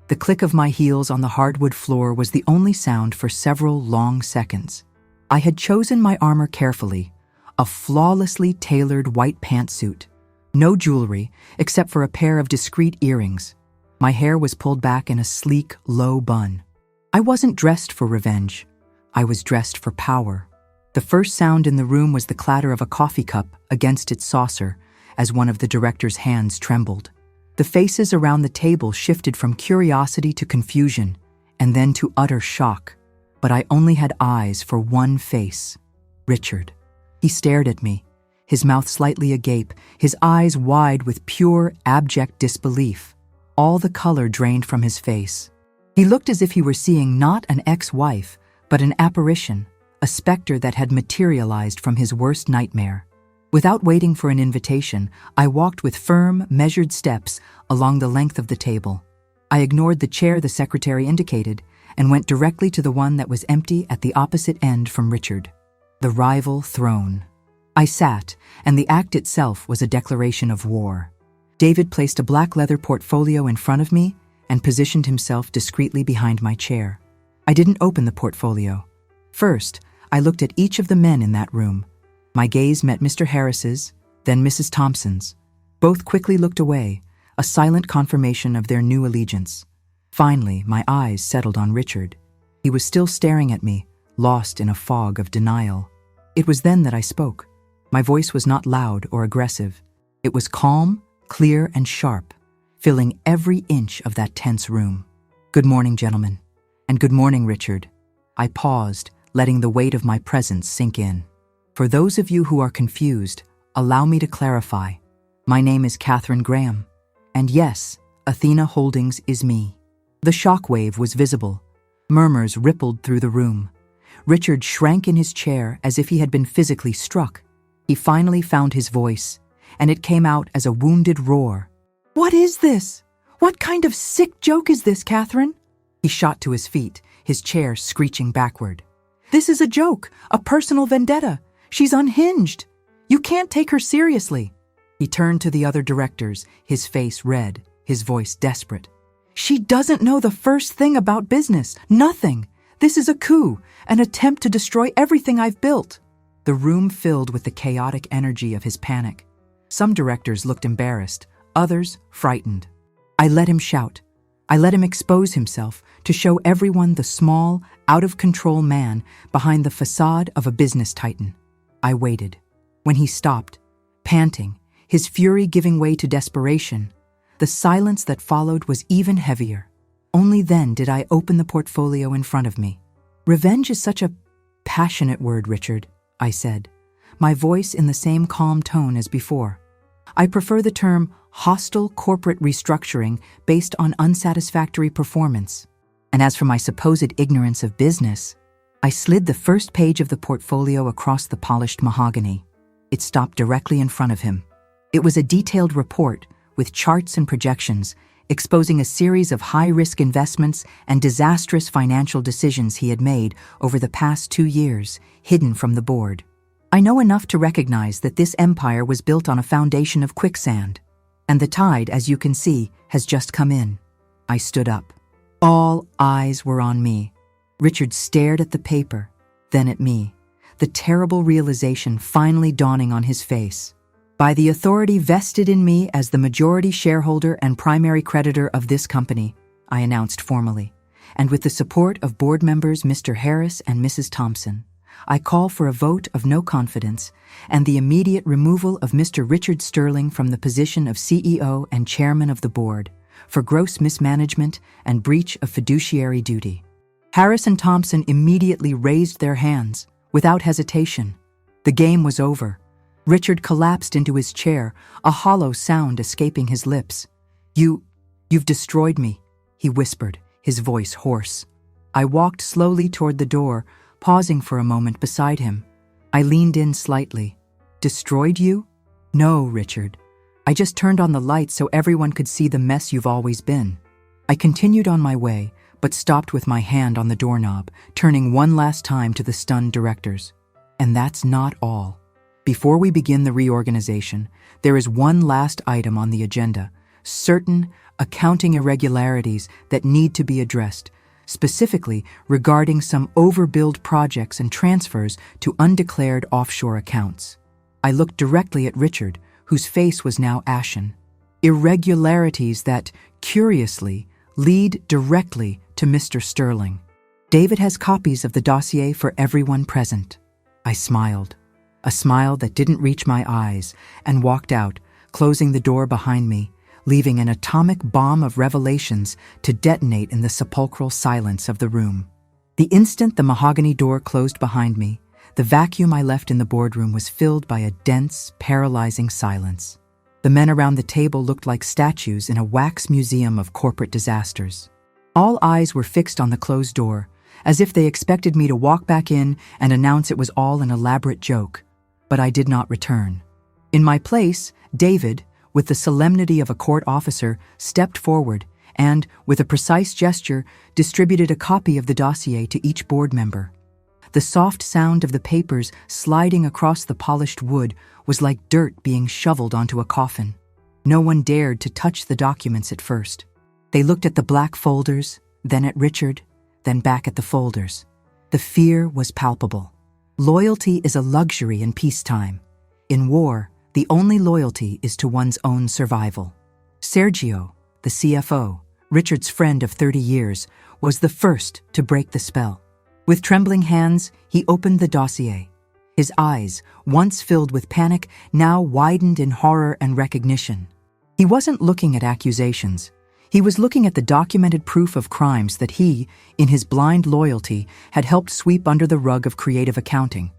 The click of my heels on the hardwood floor was the only sound for several long seconds. I had chosen my armor carefully, a flawlessly tailored white pantsuit. No jewelry, except for a pair of discreet earrings. My hair was pulled back in a sleek, low bun. I wasn't dressed for revenge. I was dressed for power. The first sound in the room was the clatter of a coffee cup against its saucer as one of the director's hands trembled. The faces around the table shifted from curiosity to confusion, and then to utter shock. But I only had eyes for one face, Richard. He stared at me, his mouth slightly agape, his eyes wide with pure, abject disbelief. All the color drained from his face. He looked as if he were seeing not an ex-wife, but an apparition, a specter that had materialized from his worst nightmare. Without waiting for an invitation, I walked with firm, measured steps along the length of the table. I ignored the chair the secretary indicated and went directly to the one that was empty at the opposite end from Richard. The rival throne. I sat, and the act itself was a declaration of war. David placed a black leather portfolio in front of me and positioned himself discreetly behind my chair. I didn't open the portfolio. First, I looked at each of the men in that room. My gaze met Mr. Harris's, then Mrs. Thompson's. Both quickly looked away, a silent confirmation of their new allegiance. Finally, my eyes settled on Richard. He was still staring at me, lost in a fog of denial. It was then that I spoke. My voice was not loud or aggressive. It was calm, clear, and sharp, filling every inch of that tense room. "Good morning, gentlemen. And good morning, Richard." I paused, letting the weight of my presence sink in. "For those of you who are confused, allow me to clarify. My name is Catherine Graham. And yes, Athena Holdings is me." The shockwave was visible. Murmurs rippled through the room. Richard shrank in his chair as if he had been physically struck. He finally found his voice, and it came out as a wounded roar. "What is this? What kind of sick joke is this, Catherine?" He shot to his feet, his chair screeching backward. "This is a joke, a personal vendetta. She's unhinged. You can't take her seriously." He turned to the other directors, his face red, his voice desperate. "She doesn't know the first thing about business. Nothing. This is a coup, an attempt to destroy everything I've built." The room filled with the chaotic energy of his panic. Some directors looked embarrassed, others frightened. I let him shout. I let him expose himself to show everyone the small, out-of-control man behind the facade of a business titan. I waited. When he stopped, panting, his fury giving way to desperation, the silence that followed was even heavier. Only then did I open the portfolio in front of me. "Revenge is such a passionate word, Richard," I said, my voice in the same calm tone as before. "I prefer the term hostile corporate restructuring based on unsatisfactory performance. And as for my supposed ignorance of business," I slid the first page of the portfolio across the polished mahogany. It stopped directly in front of him. It was a detailed report with charts and projections, exposing a series of high-risk investments and disastrous financial decisions he had made over the past 2 years, hidden from the board. I know enough to recognize that this empire was built on a foundation of quicksand. And the tide, as you can see, has just come in. I stood up. All eyes were on me. Richard stared at the paper, then at me, the terrible realization finally dawning on his face. "By the authority vested in me as the majority shareholder and primary creditor of this company," I announced formally, "and with the support of board members Mr. Harris and Mrs. Thompson, I call for a vote of no confidence and the immediate removal of Mr. Richard Sterling from the position of CEO and chairman of the board for gross mismanagement and breach of fiduciary duty." Harris and Thompson immediately raised their hands, without hesitation. The game was over. Richard collapsed into his chair, a hollow sound escaping his lips. You've destroyed me," he whispered, his voice hoarse. I walked slowly toward the door, pausing for a moment beside him. I leaned in slightly. "Destroyed you?" "No, Richard. I just turned on the lights so everyone could see the mess you've always been." I continued on my way, but stopped with my hand on the doorknob, turning one last time to the stunned directors. "And that's not all. Before we begin the reorganization, there is one last item on the agenda, certain accounting irregularities that need to be addressed, specifically regarding some overbilled projects and transfers to undeclared offshore accounts." I looked directly at Richard, whose face was now ashen. Irregularities that, curiously, lead directly to Mr. Sterling. "David has copies of the dossier for everyone present." I smiled, a smile that didn't reach my eyes, and walked out, closing the door behind me, leaving an atomic bomb of revelations to detonate in the sepulchral silence of the room. The instant the mahogany door closed behind me, the vacuum I left in the boardroom was filled by a dense, paralyzing silence. The men around the table looked like statues in a wax museum of corporate disasters. All eyes were fixed on the closed door, as if they expected me to walk back in and announce it was all an elaborate joke. But I did not return. In my place, David, with the solemnity of a court officer, stepped forward and, with a precise gesture, distributed a copy of the dossier to each board member. The soft sound of the papers sliding across the polished wood was like dirt being shoveled onto a coffin. No one dared to touch the documents at first. They looked at the black folders, then at Richard, then back at the folders. The fear was palpable. Loyalty is a luxury in peacetime. In war, the only loyalty is to one's own survival. Sergio, the CFO, Richard's friend of 30 years, was the first to break the spell. With trembling hands, he opened the dossier. His eyes, once filled with panic, now widened in horror and recognition. He wasn't looking at accusations. He was looking at the documented proof of crimes that he, in his blind loyalty, had helped sweep under the rug of creative accounting.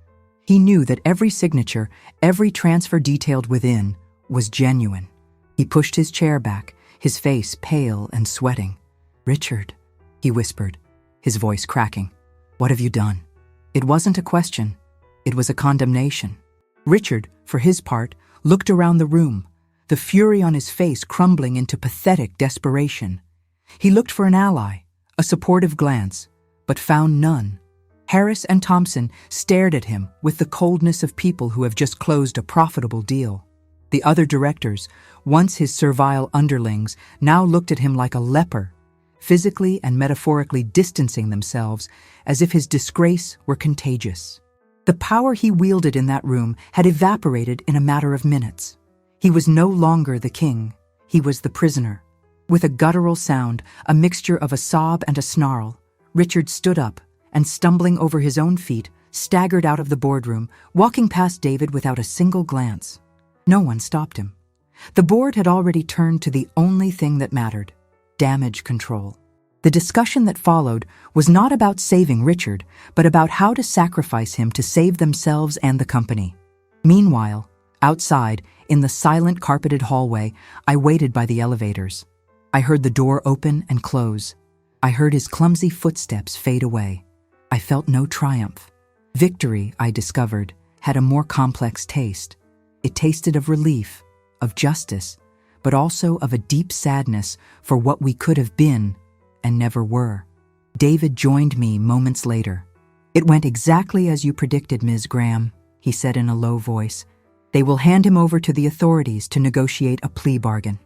He knew that every signature, every transfer detailed within, was genuine. He pushed his chair back, his face pale and sweating. "Richard," he whispered, his voice cracking. "What have you done?" It wasn't a question. It was a condemnation. Richard, for his part, looked around the room, the fury on his face crumbling into pathetic desperation. He looked for an ally, a supportive glance, but found none. Harris and Thompson stared at him with the coldness of people who have just closed a profitable deal. The other directors, once his servile underlings, now looked at him like a leper, physically and metaphorically distancing themselves as if his disgrace were contagious. The power he wielded in that room had evaporated in a matter of minutes. He was no longer the king, he was the prisoner. With a guttural sound, a mixture of a sob and a snarl, Richard stood up and, stumbling over his own feet, staggered out of the boardroom, walking past David without a single glance. No one stopped him. The board had already turned to the only thing that mattered: damage control. The discussion that followed was not about saving Richard, but about how to sacrifice him to save themselves and the company. Meanwhile, outside, in the silent carpeted hallway, I waited by the elevators. I heard the door open and close. I heard his clumsy footsteps fade away. I felt no triumph. Victory, I discovered, had a more complex taste. It tasted of relief, of justice, but also of a deep sadness for what we could have been and never were. David joined me moments later. "It went exactly as you predicted, Ms. Graham," he said in a low voice. "They will hand him over to the authorities to negotiate a plea bargain."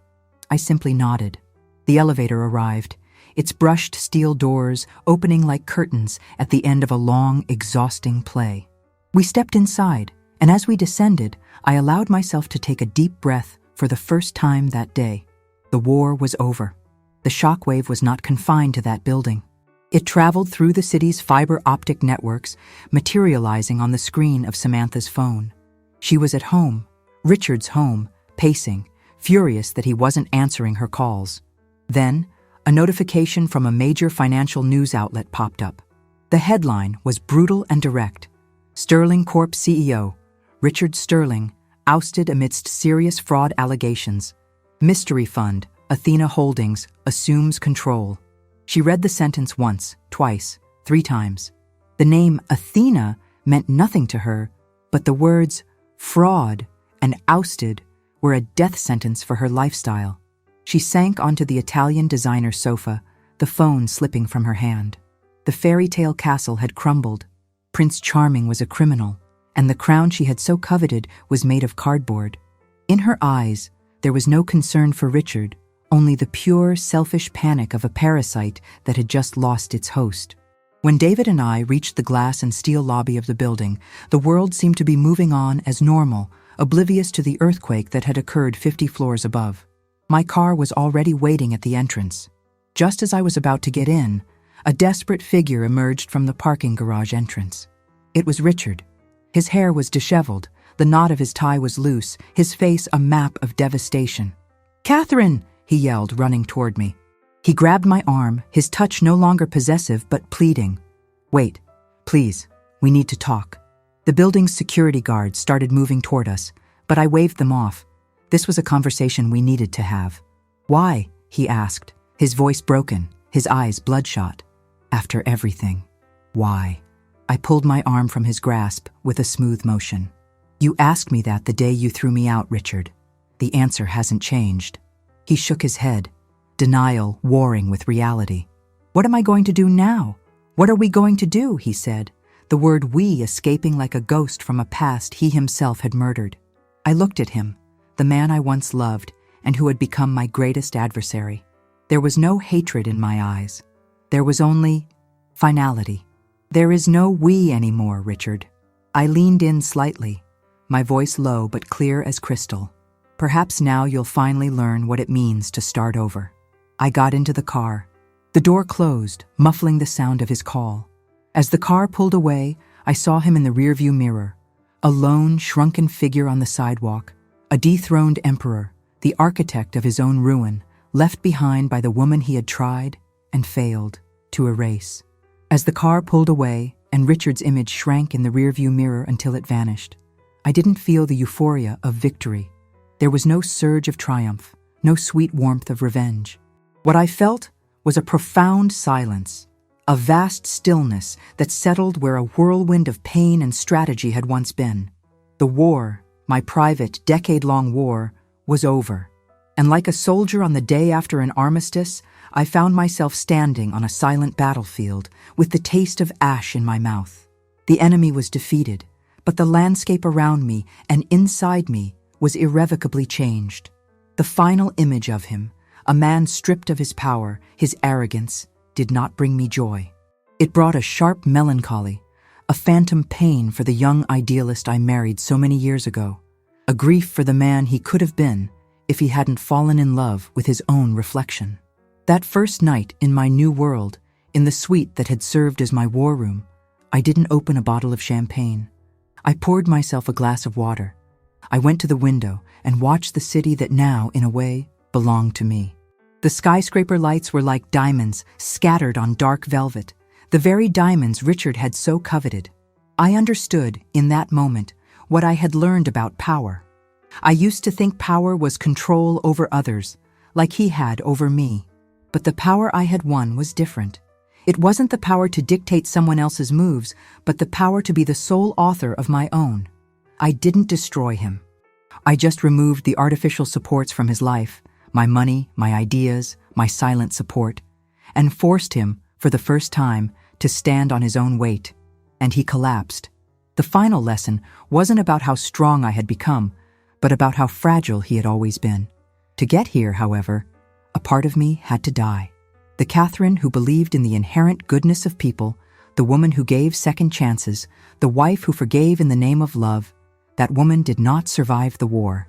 I simply nodded. The elevator arrived, its brushed steel doors opening like curtains at the end of a long, exhausting play. We stepped inside, and as we descended, I allowed myself to take a deep breath for the first time that day. The war was over. The shockwave was not confined to that building. It traveled through the city's fiber optic networks, materializing on the screen of Samantha's phone. She was at home, Richard's home, pacing, furious that he wasn't answering her calls. Then, a notification from a major financial news outlet popped up. The headline was brutal and direct. Sterling Corp CEO, Richard Sterling, ousted amidst serious fraud allegations. Mystery fund, Athena Holdings, assumes control. She read the sentence once, twice, 3 times. The name Athena meant nothing to her, but the words fraud and ousted were a death sentence for her lifestyle. She sank onto the Italian designer sofa, the phone slipping from her hand. The fairy tale castle had crumbled. Prince Charming was a criminal, and the crown she had so coveted was made of cardboard. In her eyes, there was no concern for Richard, only the pure, selfish panic of a parasite that had just lost its host. When David and I reached the glass and steel lobby of the building, the world seemed to be moving on as normal, oblivious to the earthquake that had occurred 50 floors above. My car was already waiting at the entrance. Just as I was about to get in, a desperate figure emerged from the parking garage entrance. It was Richard. His hair was disheveled, the knot of his tie was loose, his face a map of devastation. "Catherine!" he yelled, running toward me. He grabbed my arm, his touch no longer possessive but pleading. "Wait, please, we need to talk." The building's security guards started moving toward us, but I waved them off. This was a conversation we needed to have. "Why?" he asked, his voice broken, his eyes bloodshot. "After everything, why?" I pulled my arm from his grasp with a smooth motion. "You asked me that the day you threw me out, Richard. The answer hasn't changed." He shook his head, denial warring with reality. "What am I going to do now? What are we going to do?" he said, the word we escaping like a ghost from a past he himself had murdered. I looked at him, the man I once loved and who had become my greatest adversary. There was no hatred in my eyes. There was only finality. There is no we anymore, Richard. I leaned in slightly, my voice low but clear as crystal. Perhaps now you'll finally learn what it means to start over. I got into the car. The door closed, muffling the sound of his call. As the car pulled away, I saw him in the rearview mirror, a lone, shrunken figure on the sidewalk, a dethroned emperor, the architect of his own ruin, left behind by the woman he had tried and failed to erase. As the car pulled away and Richard's image shrank in the rearview mirror until it vanished, I didn't feel the euphoria of victory. There was no surge of triumph, no sweet warmth of revenge. What I felt was a profound silence, a vast stillness that settled where a whirlwind of pain and strategy had once been. The war, my private, decade-long war, was over. And like a soldier on the day after an armistice, I found myself standing on a silent battlefield with the taste of ash in my mouth. The enemy was defeated, but the landscape around me and inside me was irrevocably changed. The final image of him, a man stripped of his power, his arrogance, did not bring me joy. It brought a sharp melancholy, a phantom pain for the young idealist I married so many years ago, a grief for the man he could have been if he hadn't fallen in love with his own reflection. That first night in my new world, in the suite that had served as my war room, I didn't open a bottle of champagne. I poured myself a glass of water. I went to the window and watched the city that now, in a way, belonged to me. The skyscraper lights were like diamonds scattered on dark velvet, the very diamonds Richard had so coveted. I understood, in that moment, what I had learned about power. I used to think power was control over others, like he had over me. But the power I had won was different. It wasn't the power to dictate someone else's moves, but the power to be the sole author of my own. I didn't destroy him. I just removed the artificial supports from his life, my money, my ideas, my silent support, and forced him, for the first time, to stand on his own weight. And he collapsed. The final lesson wasn't about how strong I had become, but about how fragile he had always been. To get here, however, a part of me had to die. The Catherine who believed in the inherent goodness of people, the woman who gave second chances, the wife who forgave in the name of love, that woman did not survive the war.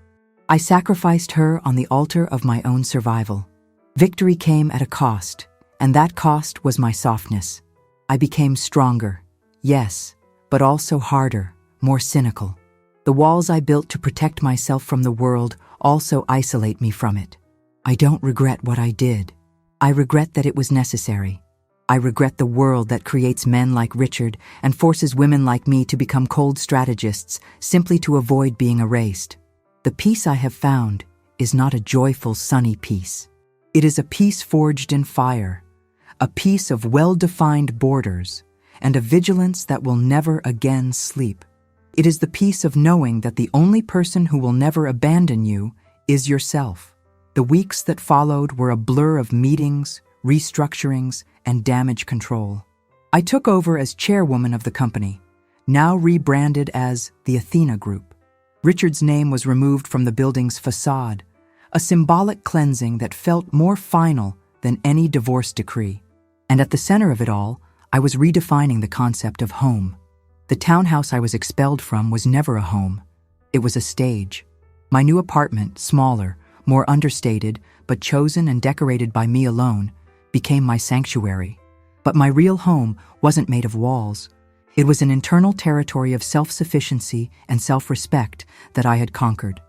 I sacrificed her on the altar of my own survival. Victory came at a cost, and that cost was my softness. I became stronger, yes, but also harder, more cynical. The walls I built to protect myself from the world also isolate me from it. I don't regret what I did. I regret that it was necessary. I regret the world that creates men like Richard and forces women like me to become cold strategists simply to avoid being erased. The peace I have found is not a joyful, sunny peace. It is a peace forged in fire, a peace of well-defined borders, and a vigilance that will never again sleep. It is the peace of knowing that the only person who will never abandon you is yourself. The weeks that followed were a blur of meetings, restructurings, and damage control. I took over as chairwoman of the company, now rebranded as the Athena Group. Richard's name was removed from the building's facade, a symbolic cleansing that felt more final than any divorce decree. And at the center of it all, I was redefining the concept of home. The townhouse I was expelled from was never a home. It was a stage. My new apartment, smaller, more understated, but chosen and decorated by me alone, became my sanctuary. But my real home wasn't made of walls. It was an internal territory of self-sufficiency and self-respect that I had conquered.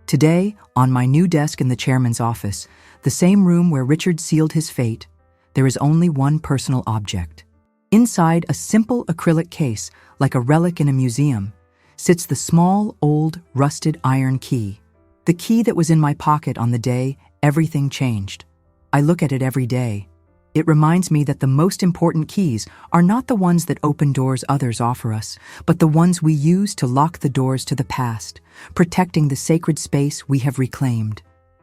Today, on my new desk in the chairman's office, the same room where Richard sealed his fate, there is only one personal object. Inside a simple acrylic case, like a relic in a museum, sits the small, old, rusted iron key. The key that was in my pocket on the day everything changed. I look at it every day. It reminds me that the most important keys are not the ones that open doors others offer us, but the ones we use to lock the doors to the past, protecting the sacred space we have reclaimed.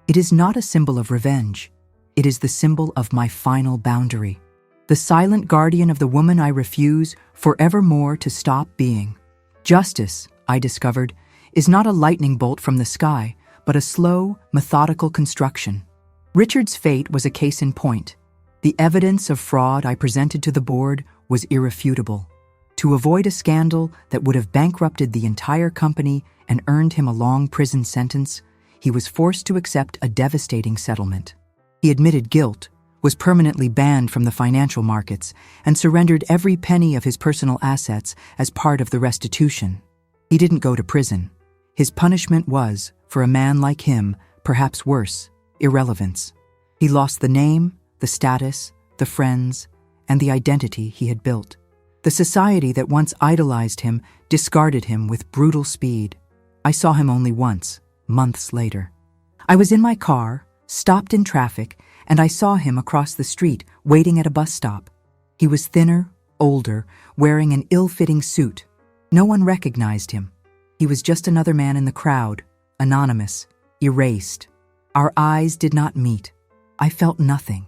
It is not a symbol of revenge. It is the symbol of my final boundary. the silent guardian of the woman I refuse forevermore to stop being. Justice, I discovered, is not a lightning bolt from the sky, but a slow, methodical construction. Richard's fate was a case in point. The evidence of fraud I presented to the board was irrefutable. To avoid a scandal that would have bankrupted the entire company and earned him a long prison sentence, he was forced to accept a devastating settlement. He admitted guilt, was permanently banned from the financial markets, and surrendered every penny of his personal assets as part of the restitution. He didn't go to prison. His punishment was, for a man like him, perhaps worse, irrelevance. He lost the name, the status, the friends, and the identity he had built. The society that once idolized him discarded him with brutal speed. I saw him only once, months later. I was in my car, stopped in traffic, and I saw him across the street, waiting at a bus stop. He was thinner, older, wearing an ill-fitting suit. No one recognized him. He was just another man in the crowd, anonymous, erased. Our eyes did not meet. I felt nothing.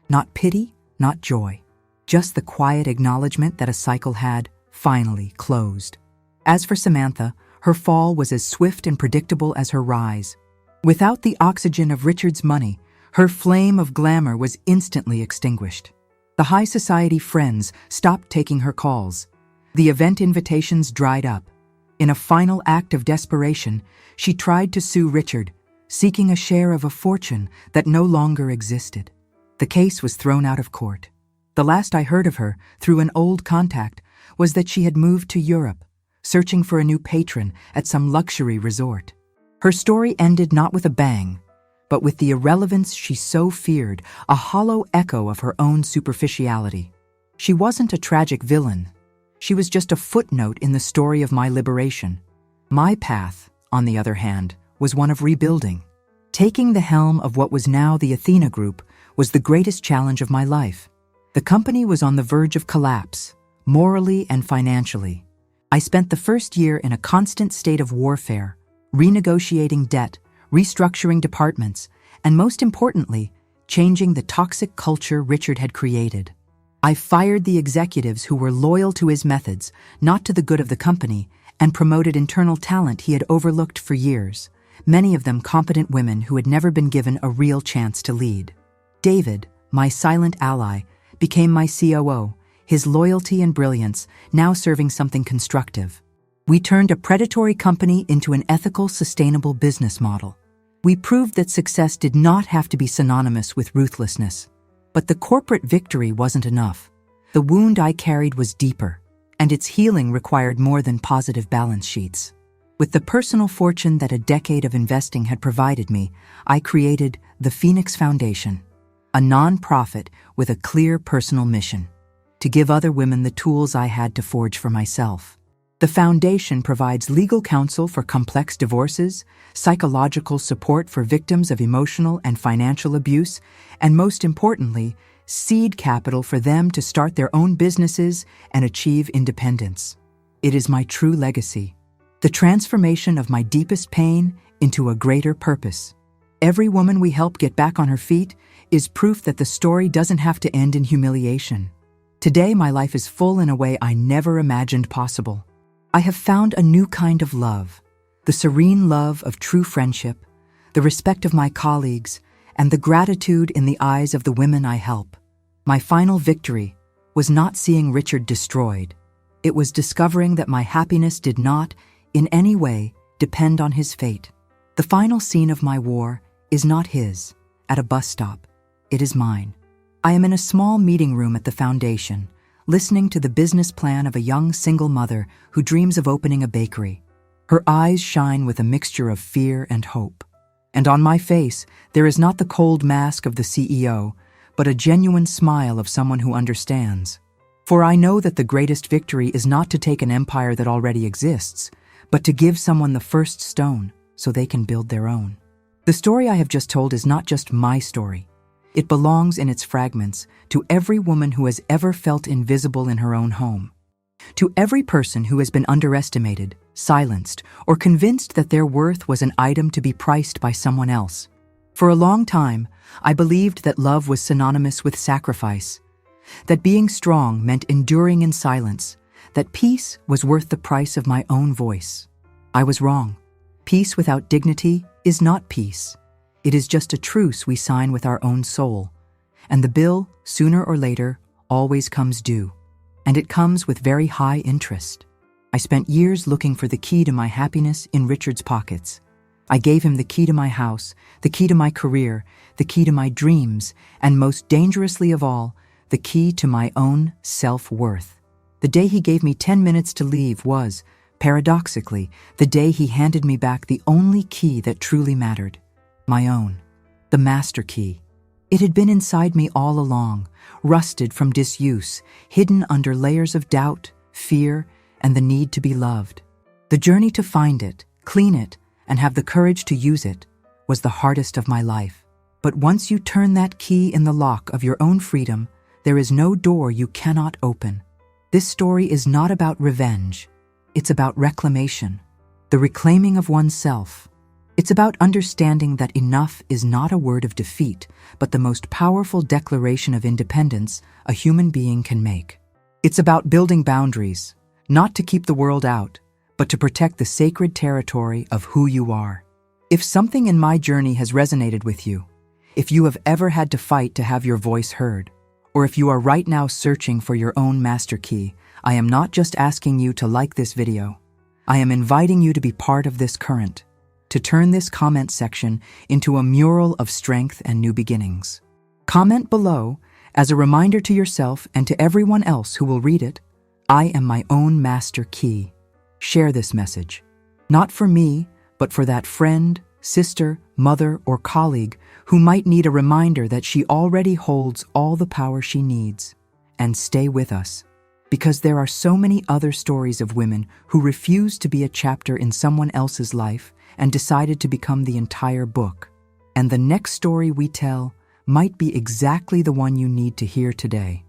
Not pity, not joy. Just the quiet acknowledgement that a cycle had, finally, closed. As for Samantha, her fall was as swift and predictable as her rise. Without the oxygen of Richard's money, her flame of glamour was instantly extinguished. The high society friends stopped taking her calls. The event invitations dried up. In a final act of desperation, she tried to sue Richard, seeking a share of a fortune that no longer existed. The case was thrown out of court. The last I heard of her, through an old contact, was that she had moved to Europe, searching for a new patron at some luxury resort. Her story ended not with a bang, but with the irrelevance she so feared, a hollow echo of her own superficiality. She wasn't a tragic villain. She was just a footnote in the story of my liberation. My path, on the other hand, was one of rebuilding. Taking the helm of what was now the Athena Group was the greatest challenge of my life. The company was on the verge of collapse, morally and financially. I spent the first year in a constant state of warfare, renegotiating debt, restructuring departments, and most importantly, changing the toxic culture Richard had created. I fired the executives who were loyal to his methods, not to the good of the company, and promoted internal talent he had overlooked for years, many of them competent women who had never been given a real chance to lead. David, my silent ally, became my COO, his loyalty and brilliance now serving something constructive. We turned a predatory company into an ethical, sustainable business model. We proved that success did not have to be synonymous with ruthlessness. But the corporate victory wasn't enough. The wound I carried was deeper, and its healing required more than positive balance sheets. With the personal fortune that a decade of investing had provided me, I created the Phoenix Foundation, a non-profit with a clear personal mission: to give other women the tools I had to forge for myself. The foundation provides legal counsel for complex divorces, psychological support for victims of emotional and financial abuse, and most importantly, seed capital for them to start their own businesses and achieve independence. It is my true legacy, the transformation of my deepest pain into a greater purpose. Every woman we help get back on her feet is proof that the story doesn't have to end in humiliation. Today, my life is full in a way I never imagined possible. I have found a new kind of love, the serene love of true friendship, the respect of my colleagues, and the gratitude in the eyes of the women I help. My final victory was not seeing Richard destroyed. It was discovering that my happiness did not, in any way, depend on his fate. The final scene of my war is not his, at a bus stop. It is mine. I am in a small meeting room at the foundation, listening to the business plan of a young single mother who dreams of opening a bakery. Her eyes shine with a mixture of fear and hope. And on my face, there is not the cold mask of the CEO, but a genuine smile of someone who understands. For I know that the greatest victory is not to take an empire that already exists, but to give someone the first stone so they can build their own. The story I have just told is not just my story. It belongs in its fragments to every woman who has ever felt invisible in her own home. To every person who has been underestimated, silenced, or convinced that their worth was an item to be priced by someone else. For a long time, I believed that love was synonymous with sacrifice. that being strong meant enduring in silence, that peace was worth the price of my own voice. I was wrong. Peace without dignity is not peace. It is just a truce we sign with our own soul. And the bill, sooner or later, always comes due. And it comes with very high interest. I spent years looking for the key to my happiness in Richard's pockets. I gave him the key to my house, the key to my career, the key to my dreams, and most dangerously of all, the key to my own self-worth. The day he gave me 10 minutes to leave was, paradoxically, the day he handed me back the only key that truly mattered. My own. The master key. It had been inside me all along, rusted from disuse, hidden under layers of doubt, fear, and the need to be loved. The journey to find it, clean it, and have the courage to use it was the hardest of my life. But once you turn that key in the lock of your own freedom, there is no door you cannot open. This story is not about revenge. It's about reclamation, the reclaiming of oneself. It's about understanding that enough is not a word of defeat, but the most powerful declaration of independence a human being can make. It's about building boundaries, not to keep the world out, but to protect the sacred territory of who you are. If something in my journey has resonated with you, if you have ever had to fight to have your voice heard, or if you are right now searching for your own master key, I am not just asking you to like this video. I am inviting you to be part of this current, to turn this comment section into a mural of strength and new beginnings. Comment below as a reminder to yourself and to everyone else who will read it, I am my own master key. Share this message, not for me, but for that friend, sister, mother, or colleague who might need a reminder that she already holds all the power she needs. And stay with us, because there are so many other stories of women who refused to be a chapter in someone else's life and decided to become the entire book. And the next story we tell might be exactly the one you need to hear today.